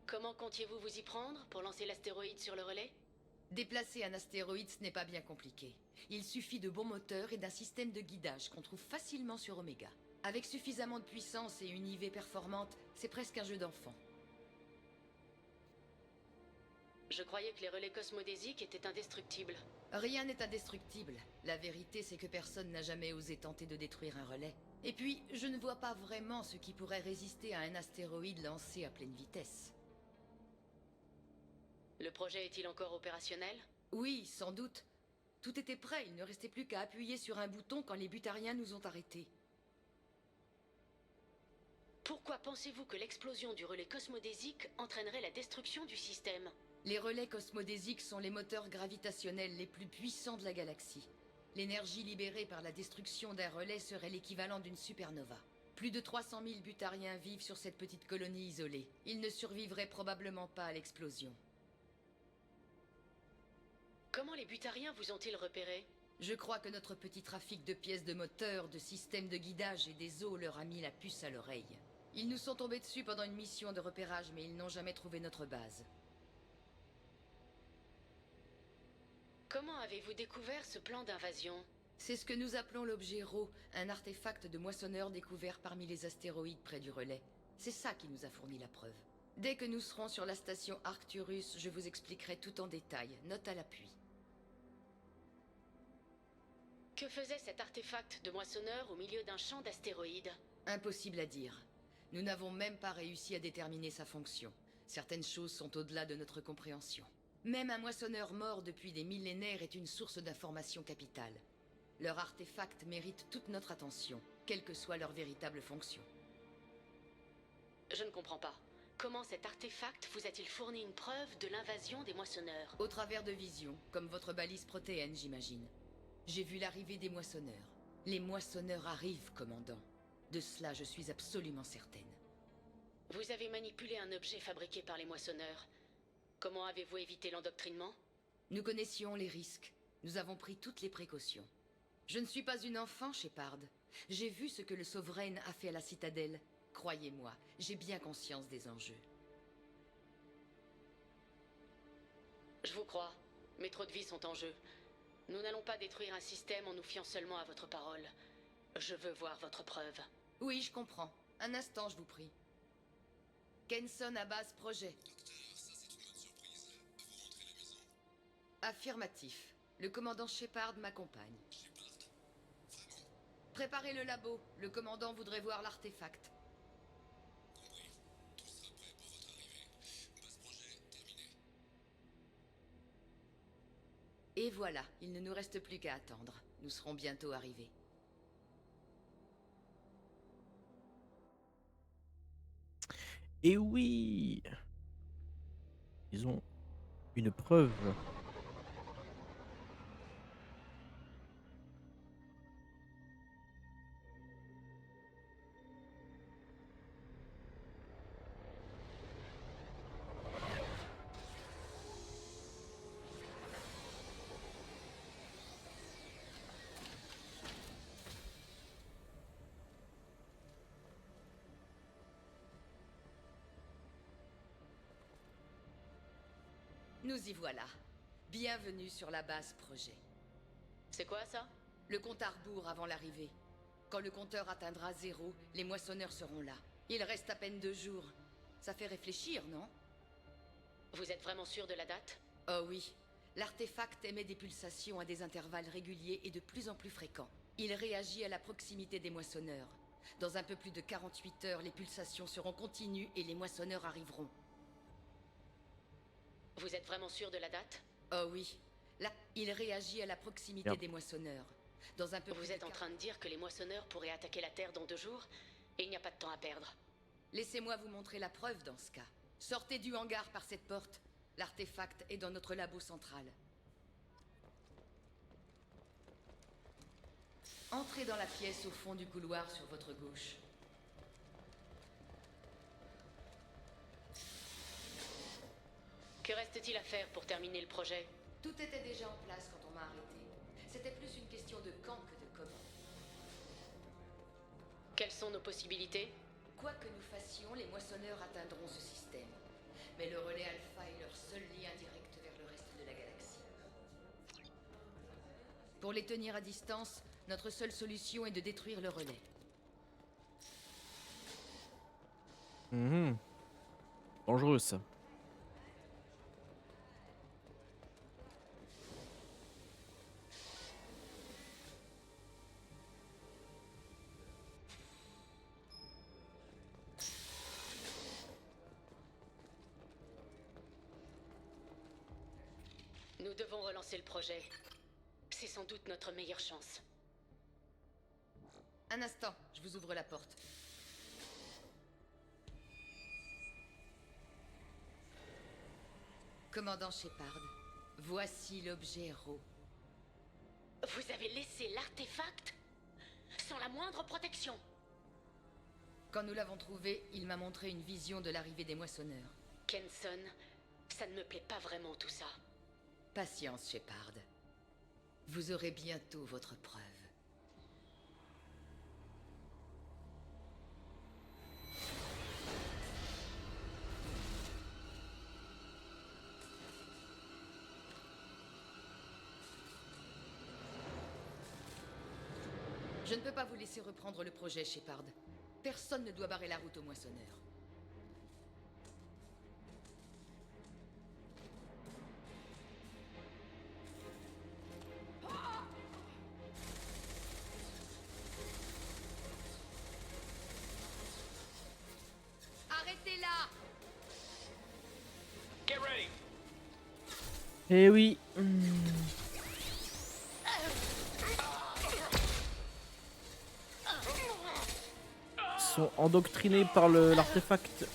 Comment comptiez-vous vous y prendre pour lancer l'astéroïde sur le relais? Déplacer un astéroïde, ce n'est pas bien compliqué. Il suffit de bons moteurs et d'un système de guidage qu'on trouve facilement sur Omega. Avec suffisamment de puissance et une IV performante, c'est presque un jeu d'enfant. Je croyais que les relais cosmodésiques étaient indestructibles. Rien n'est indestructible. La vérité, c'est que personne n'a jamais osé tenter de détruire un relais. Et puis, je ne vois pas vraiment ce qui pourrait résister à un astéroïde lancé à pleine vitesse. Le projet est-il encore opérationnel? Oui, sans doute. Tout était prêt, il ne restait plus qu'à appuyer sur un bouton quand les Butariens nous ont arrêtés. Pourquoi pensez-vous que l'explosion du relais cosmodésique entraînerait la destruction du système? Les relais cosmodésiques sont les moteurs gravitationnels les plus puissants de la galaxie. L'énergie libérée par la destruction d'un relais serait l'équivalent d'une supernova. Plus de 300 000 Butariens vivent sur cette petite colonie isolée. Ils ne survivraient probablement pas à l'explosion. Comment les Butariens vous ont-ils repéré? Je crois que notre petit trafic de pièces de moteur, de systèmes de guidage et des os leur a mis la puce à l'oreille. Ils nous sont tombés dessus pendant une mission de repérage, mais ils n'ont jamais trouvé notre base. Comment avez-vous découvert ce plan d'invasion? C'est ce que nous appelons l'objet Rho, un artefact de moissonneur découvert parmi les astéroïdes près du relais. C'est ça qui nous a fourni la preuve. Dès que nous serons sur la station Arcturus, je vous expliquerai tout en détail, note à l'appui. Que faisait cet artefact de moissonneur au milieu d'un champ d'astéroïdes? Impossible à dire. Nous n'avons même pas réussi à déterminer sa fonction. Certaines choses sont au-delà de notre compréhension. Même un moissonneur mort depuis des millénaires est une source d'information capitale. Leur artefact mérite toute notre attention, quelle que soit leur véritable fonction. Je ne comprends pas. Comment cet artefact vous a-t-il fourni une preuve de l'invasion des moissonneurs? Au travers de visions, comme votre balise protéenne, j'imagine. J'ai vu l'arrivée des moissonneurs. Les moissonneurs arrivent, commandant. De cela, je suis absolument certaine. Vous avez manipulé un objet fabriqué par les moissonneurs. Comment avez-vous évité l'endoctrinement? Nous connaissions les risques. Nous avons pris toutes les précautions. Je ne suis pas une enfant, Shepard. J'ai vu ce que le Sovereign a fait à la Citadelle. Croyez-moi, j'ai bien conscience des enjeux. Je vous crois, mais trop de vies sont en jeu. Nous n'allons pas détruire un système en nous fiant seulement à votre parole. Je veux voir votre preuve. Oui, je comprends. Un instant, je vous prie. Kenson à base projet. Affirmatif. Le commandant Shepard m'accompagne. Préparez le labo. Le commandant voudrait voir l'artefact. Et voilà, il ne nous reste plus qu'à attendre. Nous serons bientôt arrivés. Et oui, ils ont une preuve. Nous y voilà. Bienvenue sur la base projet. C'est quoi ça? Le compte à rebours avant l'arrivée. Quand le compteur atteindra 0, les moissonneurs seront là. Il reste à peine 2 jours. Ça fait réfléchir, non? Vous êtes vraiment sûr de la date? Oh oui. L'artefact émet des pulsations à des intervalles réguliers et de plus en plus fréquents. Il réagit à la proximité des moissonneurs. Dans un peu plus de 48 heures, les pulsations seront continues et les moissonneurs arriveront. Vous êtes vraiment sûr de la date? Oh oui. Là, il réagit à la proximité Merde. des moissonneurs. Dans un peu plus Vous êtes en train de dire que les moissonneurs pourraient attaquer la Terre dans 2 jours? Et il n'y a pas de temps à perdre. Laissez-moi vous montrer la preuve dans ce cas. Sortez du hangar par cette porte. L'artefact est dans notre labo central. Entrez dans la pièce au fond du couloir sur votre gauche. Que reste-t-il à faire pour terminer le projet? Tout était déjà en place quand on m'a arrêté. C'était plus une question de quand que de comment. Quelles sont nos possibilités? Quoi que nous fassions, les moissonneurs atteindront ce système. Mais le relais alpha est leur seul lien direct vers le reste de la galaxie. Pour les tenir à distance, notre seule solution est de détruire le relais. Dangereux ça. Nous devons relancer le projet. C'est sans doute notre meilleure chance. Un instant, je vous ouvre la porte. Commandant Shepard, voici l'objet Ro. Vous avez laissé l'artefact sans la moindre protection. Quand nous l'avons trouvé, il m'a montré une vision de l'arrivée des moissonneurs. Kenson, ça ne me plaît pas vraiment tout ça. Patience, Shepard. Vous aurez bientôt votre preuve. Je ne peux pas vous laisser reprendre le projet, Shepard. Personne ne doit barrer la route aux moissonneurs. Arrêtez-la! Eh oui. Ils sont endoctrinés par l'artefact.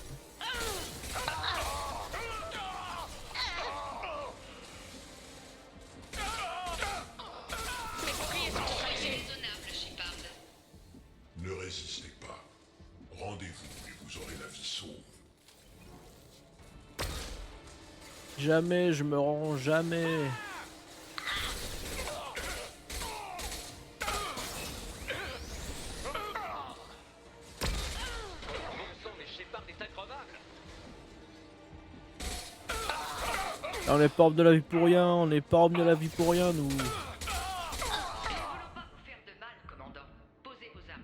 Jamais je me rends, jamais. Là, on est pas homme de la vie pour rien, on n'est pas homme de la vie pour rien, nous. Nous ne voulons pas vous faire de mal, commandant. Posez vos armes.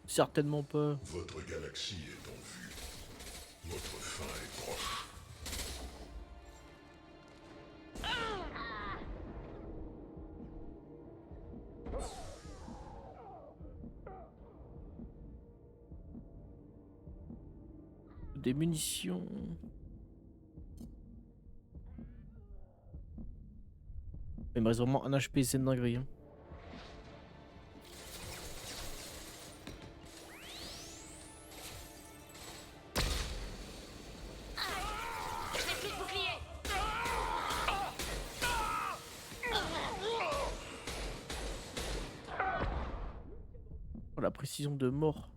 Certainement pas. Votre galaxie est en vue. Votre fin est proche. Des munitions. Il me reste vraiment un HP, c'est une dinguerie. Hein. Je n'ai plus de bouclier. Oh, la précision de mort.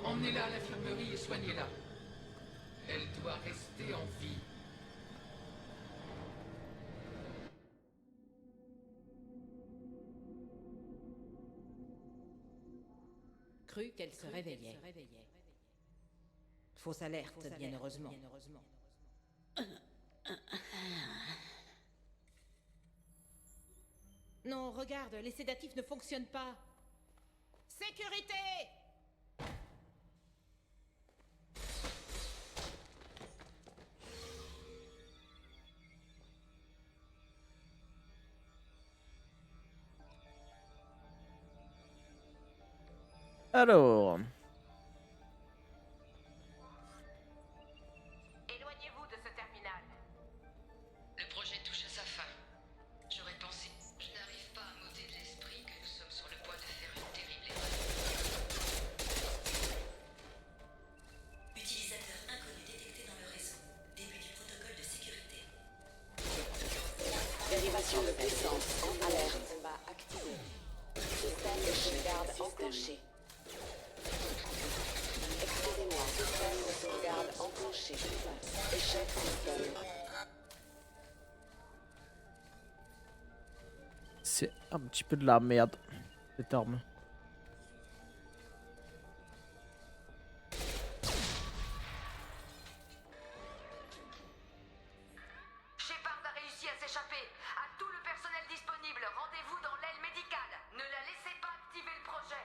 Emmenez-la à l'infirmerie et soignez-la. Elle doit rester en vie. Cru qu'elle se réveillait. Fausse alerte, bien heureusement. Non, regarde, les sédatifs ne fonctionnent pas. Sécurité! Alors. Éloignez-vous de ce terminal. Le projet touche à sa fin. J'aurais pensé. Je n'arrive pas à m'ôter de l'esprit que nous sommes sur le point de faire une terrible erreur. Utilisateur inconnu détecté dans le réseau. Début du protocole de sécurité. Dérivation de puissance en alerte. Combat activé. Système de sauvegarde enclenché. Excusez-moi, système de sauvegarde enclenché. Échec système. C'est un petit peu de la merde, cette arme. Shepard a réussi à s'échapper. À tout le personnel disponible, rendez-vous dans l'aile médicale. Ne la laissez pas activer le projet.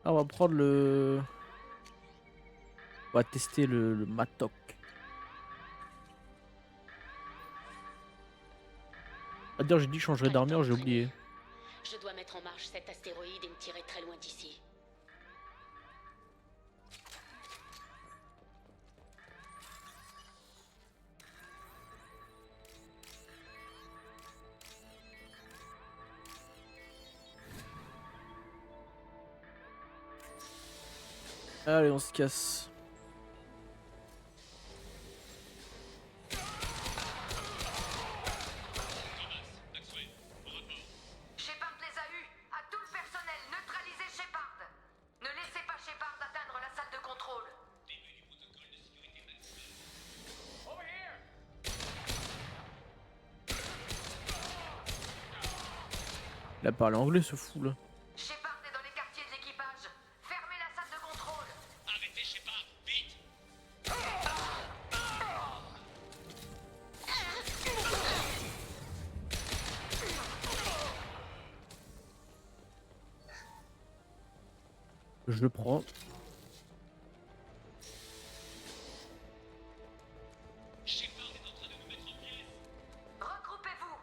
Ah, on va prendre le... On va tester le Matok. Ah, d'ailleurs, j'ai dit que je changerais d'armure, j'ai oublié. Je dois mettre en marche cet astéroïde et me tirer très loin d'ici. Allez, on se casse. Shepard les a eus. À tout le personnel, neutralisez Shepard. Ne laissez pas Shepard atteindre la salle de contrôle. Il a parlé anglais, ce fou là. Shepard est dans les quartiers de l'équipage. Fermez la salle de contrôle. Arrêtez Shepard, vite! Je le prends. Shepard est en train de nous mettre en pièces! Regroupez-vous.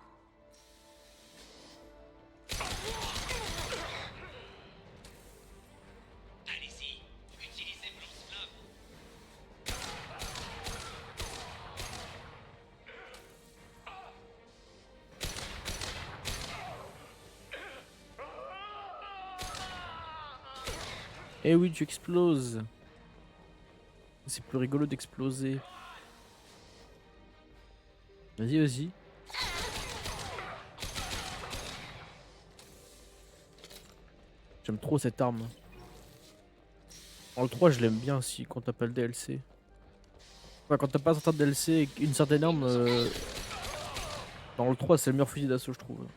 Allez-y, utilisez vos lance-flammes! Eh oui, tu exploses. C'est plus rigolo d'exploser. Vas-y, vas-y. J'aime trop cette arme. Dans le 3, je l'aime bien si quand t'as pas le DLC. Enfin, quand t'as pas un certain DLC et une certaine arme, dans le 3, c'est le meilleur fusil d'assaut, je trouve.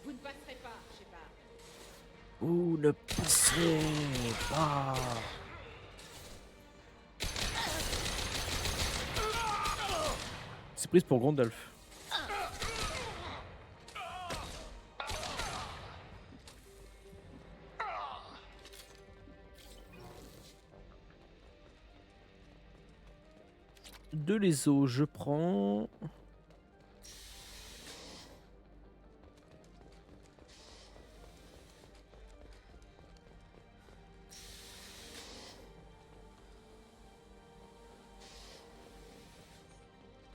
Vous ne passerez pas, Shepard. Ouh, ne passez pas. C'est prise pour Gandalf. De les os, je prends.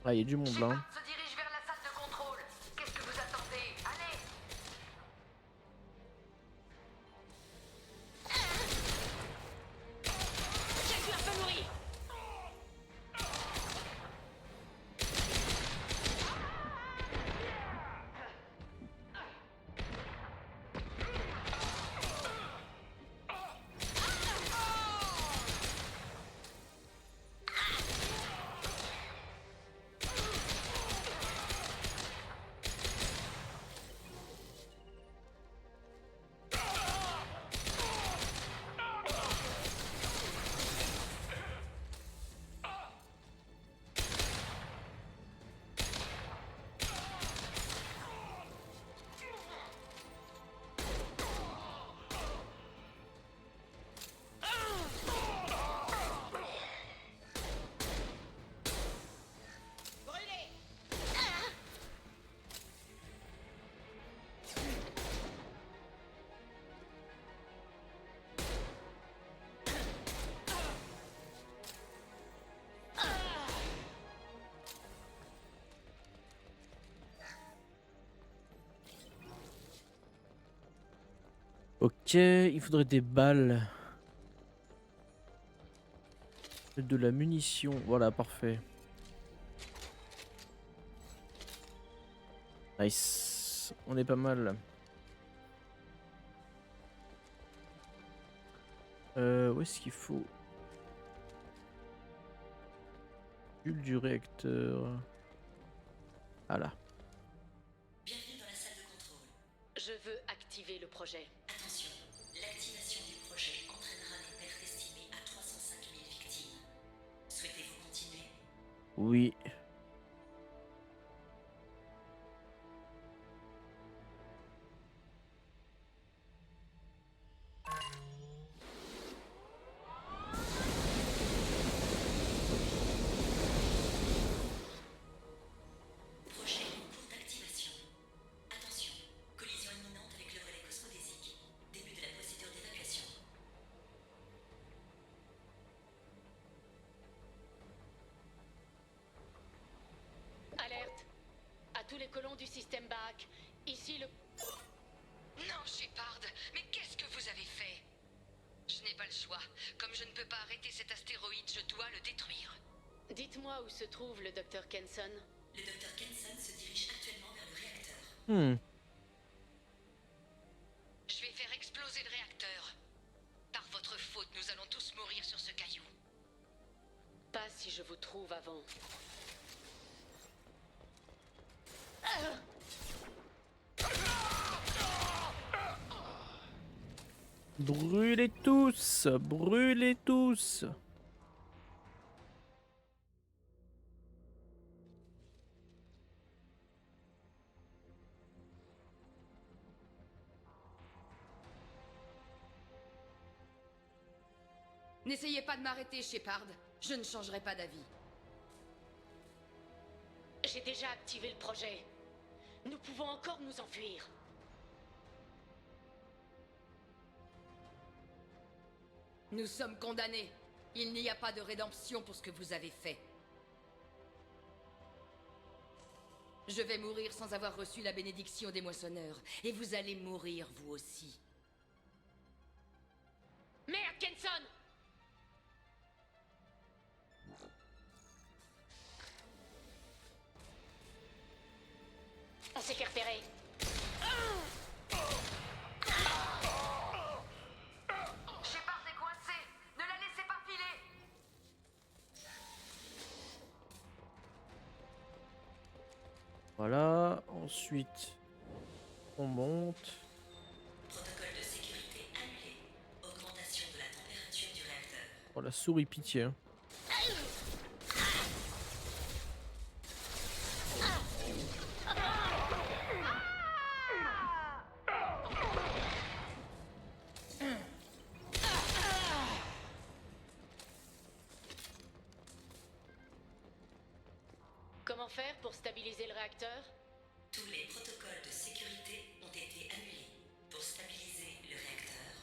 Ah, il y a du monde là. Shepard se dirige vers la salle de contrôle. Qu'est-ce que vous attendez? Allez! Check l'infirmerie. Ok, il faudrait des balles. De la munition, voilà, parfait. Nice, on est pas mal. Où est-ce qu'il faut? Bulle du réacteur. Ah là. Bienvenue dans la salle de contrôle. Je veux activer le projet. Attention, l'activation du projet entraînera des pertes estimées à 305 000 victimes. Souhaitez-vous continuer? Oui. Projet en cours d'activation. Attention, collision imminente avec le relais cosmodésique. Début de la procédure d'évacuation. Alerte. À tous les colons du système BAC. Ici le... Non, Shepard, mais qu'est-ce que vous avez fait? Je n'ai pas le choix. Comme je ne peux pas arrêter cet astéroïde, je dois le détruire. Dites-moi où se trouve le docteur Kenson. Le docteur Kenson se dirige actuellement vers le réacteur. Je vais faire exploser le réacteur. Par votre faute, nous allons tous mourir sur ce caillou. Pas si je vous trouve avant. Brûlez tous! Brûlez tous! N'essayez pas de m'arrêter, Shepard. Je ne changerai pas d'avis. J'ai déjà activé le projet. Nous pouvons encore nous enfuir. Nous sommes condamnés. Il n'y a pas de rédemption pour ce que vous avez fait. Je vais mourir sans avoir reçu la bénédiction des moissonneurs. Et vous allez mourir, vous aussi. Merde, Kenson! On s'est fait repérer. Shepard est coincé. Ne la laissez pas filer. Voilà, ensuite on monte. Protocole de sécurité annulé. Augmentation de la température du réacteur. Oh la souris pitié. Hein. Comment faire pour stabiliser le réacteur? Tous les protocoles de sécurité ont été annulés. Pour stabiliser le réacteur,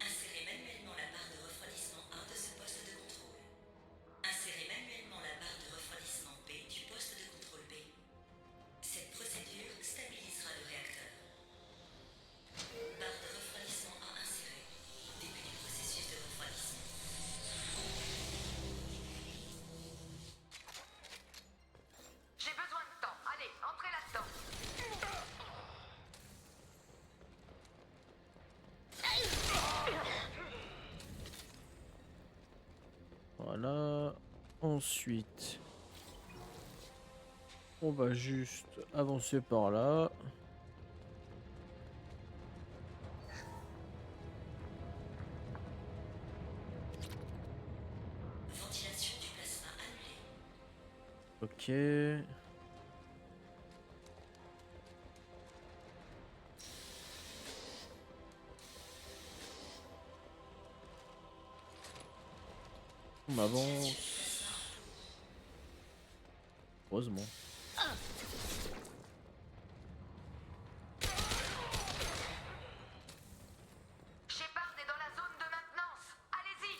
insérez manuellement la barre de refroidissement A de ce poste de contrôle. Insérez manuellement la barre de refroidissement B du poste de contrôle B. Cette procédure stabilisera le réacteur. Barre de refroidissement A insérée. Début du processus de refroidissement. J'ai besoin de temps. Allez, entrez là-dedans. Voilà. Ensuite, on va juste avancer par là. Ventilation du plasma annulée. Ok. On avance. Heureusement. Shepard est dans la zone de maintenance. Allez-y.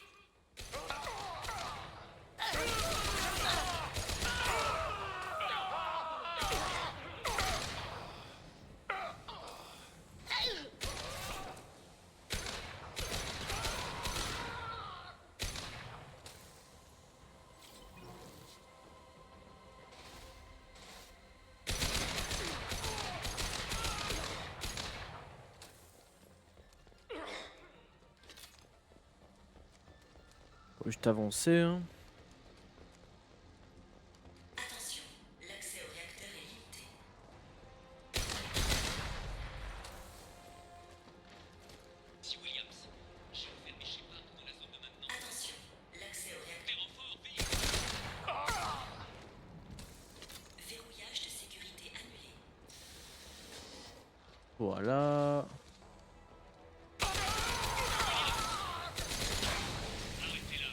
Faut juste avancer. Hein. Attention, l'accès au réacteur est limité. Si Williams, j'ai enfermé Shepard dans la zone de maintenance. Attention, l'accès au Des réacteur. renforts, vite! Verrouillage de sécurité annulé. Voilà. Arrêtez là!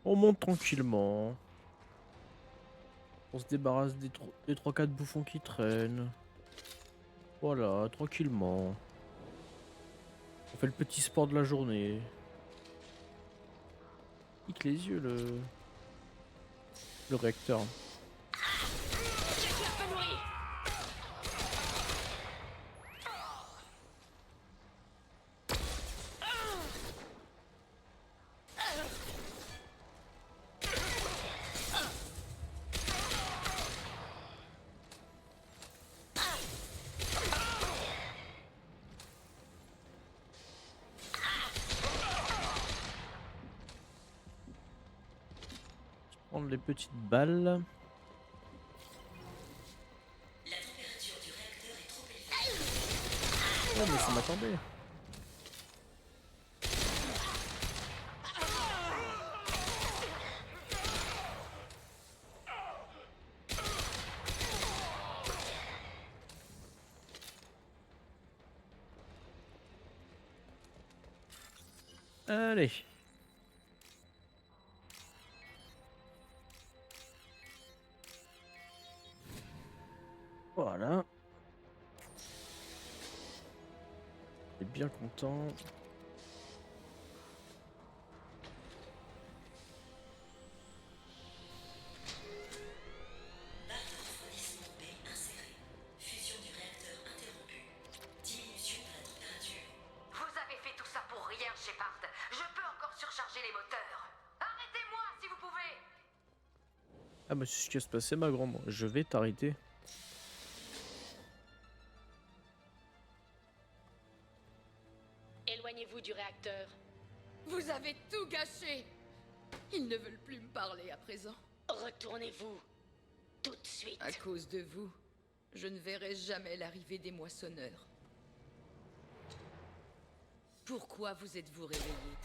On monte tranquillement. On se débarrasse des 3-4 bouffons qui traînent. Voilà, tranquillement. On fait le petit sport de la journée. Pique les yeux le réacteur. Quelqu'un peut mourir! Prendre les petites balles. La température du réacteur est trop élevée. Oh mais ça m'attendait. Allez. Voilà. On est bien content. Ah bah c'est ce qui va se passer ma grande. Je vais t'arrêter. Éloignez-vous du réacteur. Vous avez tout gâché. Ils ne veulent plus me parler à présent. Retournez-vous. Tout de suite. À cause de vous, je ne verrai jamais l'arrivée des moissonneurs. Pourquoi vous êtes-vous réveillés?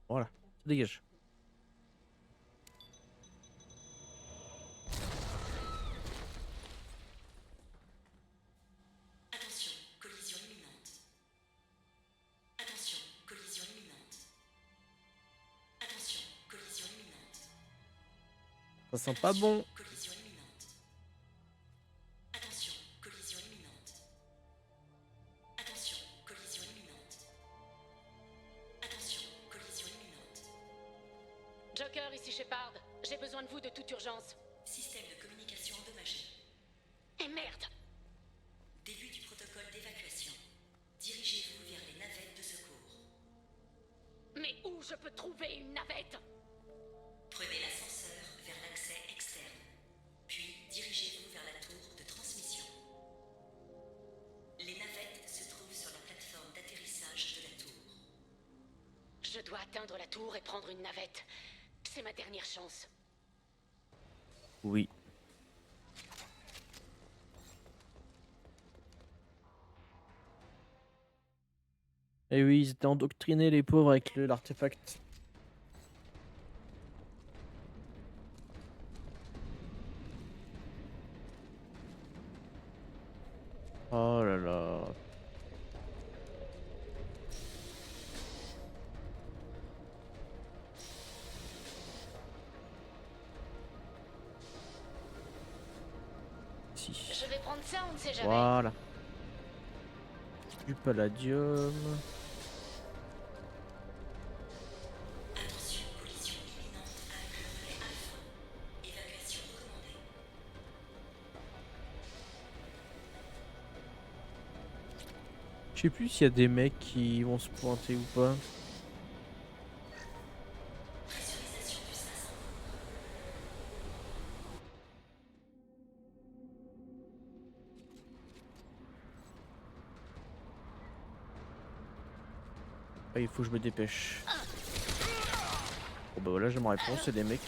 Voilà, dégage. Attention, collision imminente. Attention, collision imminente. Attention, collision imminente. Ça sent pas bon. Collision imminente. Attention, collision imminente. Attention, collision imminente. Attention, collision imminente. Joker, ici Shepard. J'ai besoin de vous de toute urgence. Système de communication endommagé. Et merde! Début du protocole d'évacuation. Dirigez-vous vers les navettes de secours. Mais où je peux trouver une navette? Prenez l'ascenseur vers l'accès externe. Puis dirigez-vous vers la tour de transmission. Les navettes se trouvent sur la plateforme d'atterrissage de la tour. Je dois atteindre la tour et prendre une navette. C'est ma dernière chance. Oui. Et oui, ils étaient endoctrinés les pauvres avec l'artefact. Oh là là. Si. Je vais prendre ça, on ne sait jamais. Voilà. Du palladium. Attention, collision imminente avec le relais alpha. Évacuation recommandée. Je sais plus s'il y a des mecs qui vont se pointer ou pas. Pressurisation du 500. Ah, il faut que je me dépêche. Bon bah voilà, j'ai ma réponse, c'est des mecs.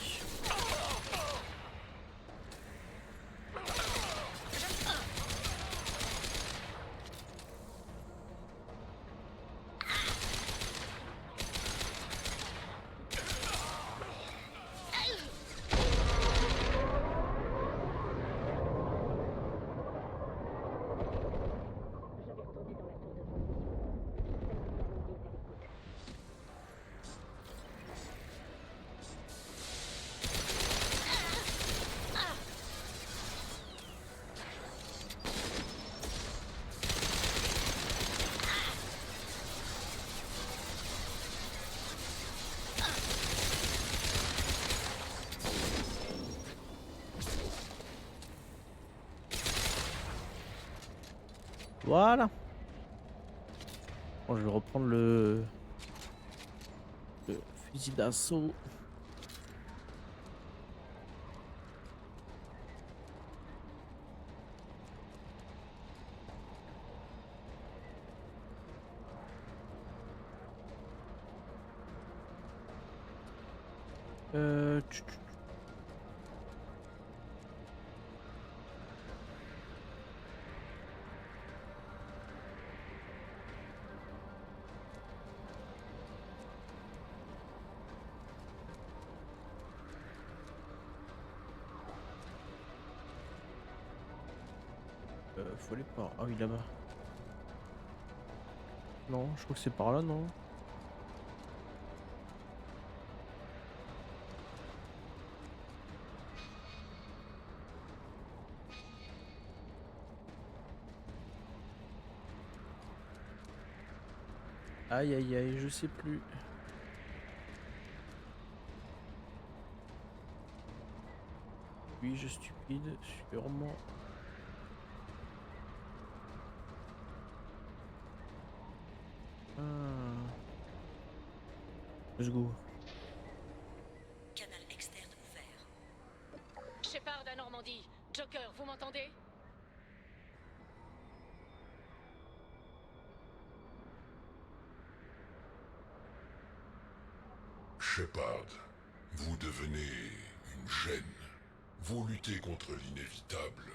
Voilà. Bon, je vais reprendre le fusil d'assaut. Tch, tch. Faut aller par... Ah oui, là-bas. Non, je crois que c'est par là, non? Aïe aïe aïe, je sais plus. Oui, je stupide, sûrement. Ah. Let's go. Canal externe Shepard à Normandie. Joker, vous m'entendez? Shepard, vous devenez une gêne. Vous luttez contre l'inévitable.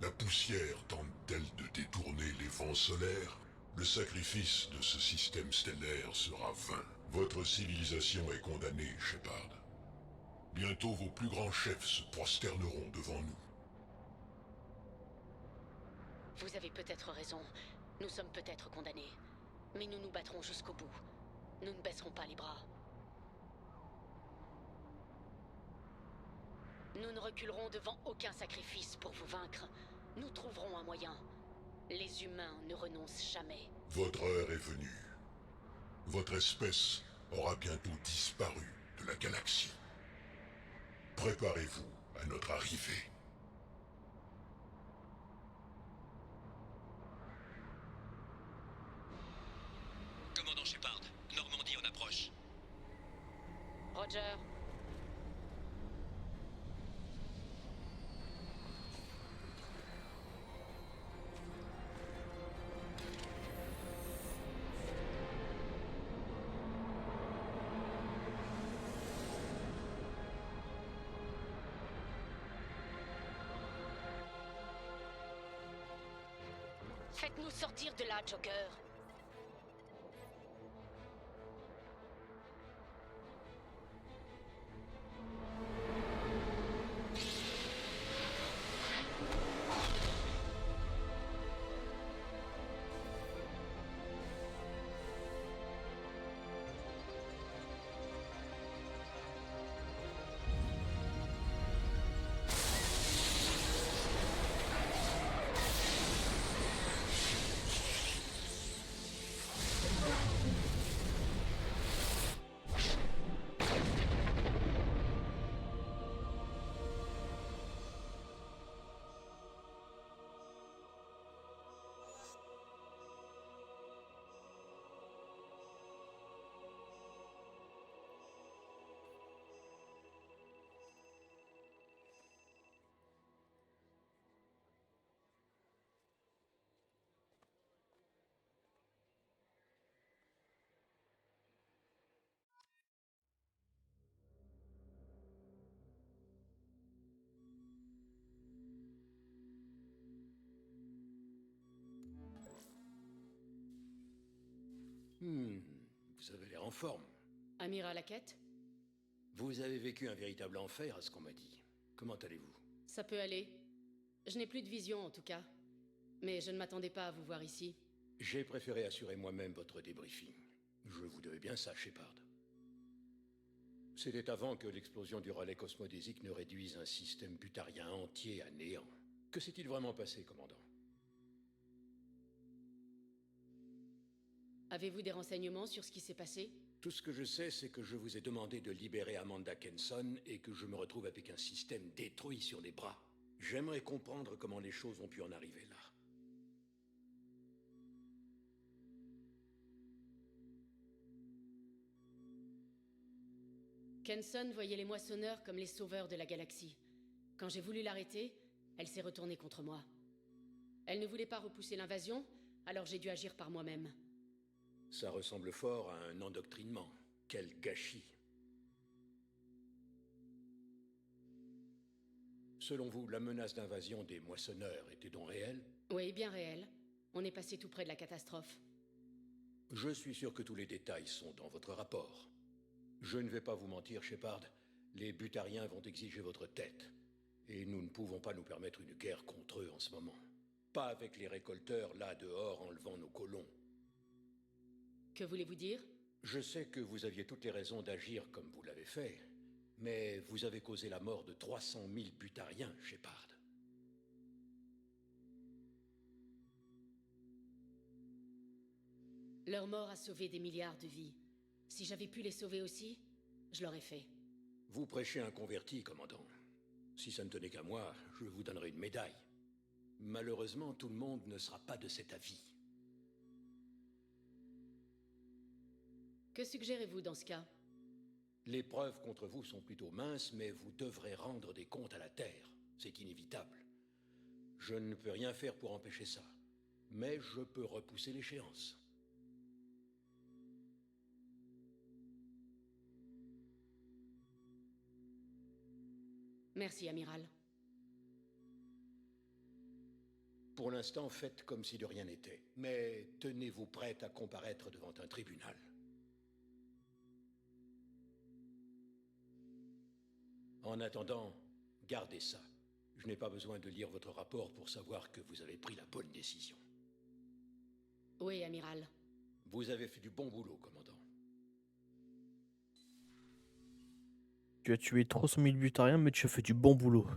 La poussière tente-t-elle de détourner les vents solaires? Le sacrifice de ce système stellaire sera vain. Votre civilisation est condamnée, Shepard. Bientôt vos plus grands chefs se prosterneront devant nous. Vous avez peut-être raison. Nous sommes peut-être condamnés. Mais nous nous battrons jusqu'au bout. Nous ne baisserons pas les bras. Nous ne reculerons devant aucun sacrifice pour vous vaincre. Nous trouverons un moyen. Les humains ne renoncent jamais. Votre heure est venue. Votre espèce aura bientôt disparu de la galaxie. Préparez-vous à notre arrivée. Commandant Shepard, Normandie en approche. Roger. Faites-nous sortir de là, Joker. Vous avez l'air en forme. Amiral Hackett? Vous avez vécu un véritable enfer, à ce qu'on m'a dit. Comment allez-vous? Ça peut aller. Je n'ai plus de vision, en tout cas. Mais je ne m'attendais pas à vous voir ici. J'ai préféré assurer moi-même votre débriefing. Je vous devais bien ça, Shepard. C'était avant que l'explosion du relais cosmodésique ne réduise un système butarien entier à néant. Que s'est-il vraiment passé, commandant? Avez-vous des renseignements sur ce qui s'est passé? Tout ce que je sais, c'est que je vous ai demandé de libérer Amanda Kenson et que je me retrouve avec un système détruit sur les bras. J'aimerais comprendre comment les choses ont pu en arriver là. Kenson voyait les moissonneurs comme les sauveurs de la galaxie. Quand j'ai voulu l'arrêter, elle s'est retournée contre moi. Elle ne voulait pas repousser l'invasion, alors j'ai dû agir par moi-même. Ça ressemble fort à un endoctrinement. Quel gâchis. Selon vous, la menace d'invasion des moissonneurs était donc réelle? Oui, bien réelle. On est passé tout près de la catastrophe. Je suis sûr que tous les détails sont dans votre rapport. Je ne vais pas vous mentir, Shepard. Les butariens vont exiger votre tête. Et nous ne pouvons pas nous permettre une guerre contre eux en ce moment. Pas avec les récolteurs là dehors enlevant nos colons. Que voulez-vous dire? Je sais que vous aviez toutes les raisons d'agir comme vous l'avez fait, mais vous avez causé la mort de 300 000 butariens, Shepard. Leur mort a sauvé des milliards de vies. Si j'avais pu les sauver aussi, je l'aurais fait. Vous prêchez un converti, commandant. Si ça ne tenait qu'à moi, je vous donnerais une médaille. Malheureusement, tout le monde ne sera pas de cet avis. Que suggérez-vous dans ce cas? Les preuves contre vous sont plutôt minces, mais vous devrez rendre des comptes à la Terre. C'est inévitable. Je ne peux rien faire pour empêcher ça, mais je peux repousser l'échéance. Merci, amiral. Pour l'instant, faites comme si de rien n'était, mais tenez-vous prête à comparaître devant un tribunal. En attendant, gardez ça. Je n'ai pas besoin de lire votre rapport pour savoir que vous avez pris la bonne décision. Oui, amiral. Vous avez fait du bon boulot, commandant. Tu as tué 300 000 butariens, mais tu as fait du bon boulot.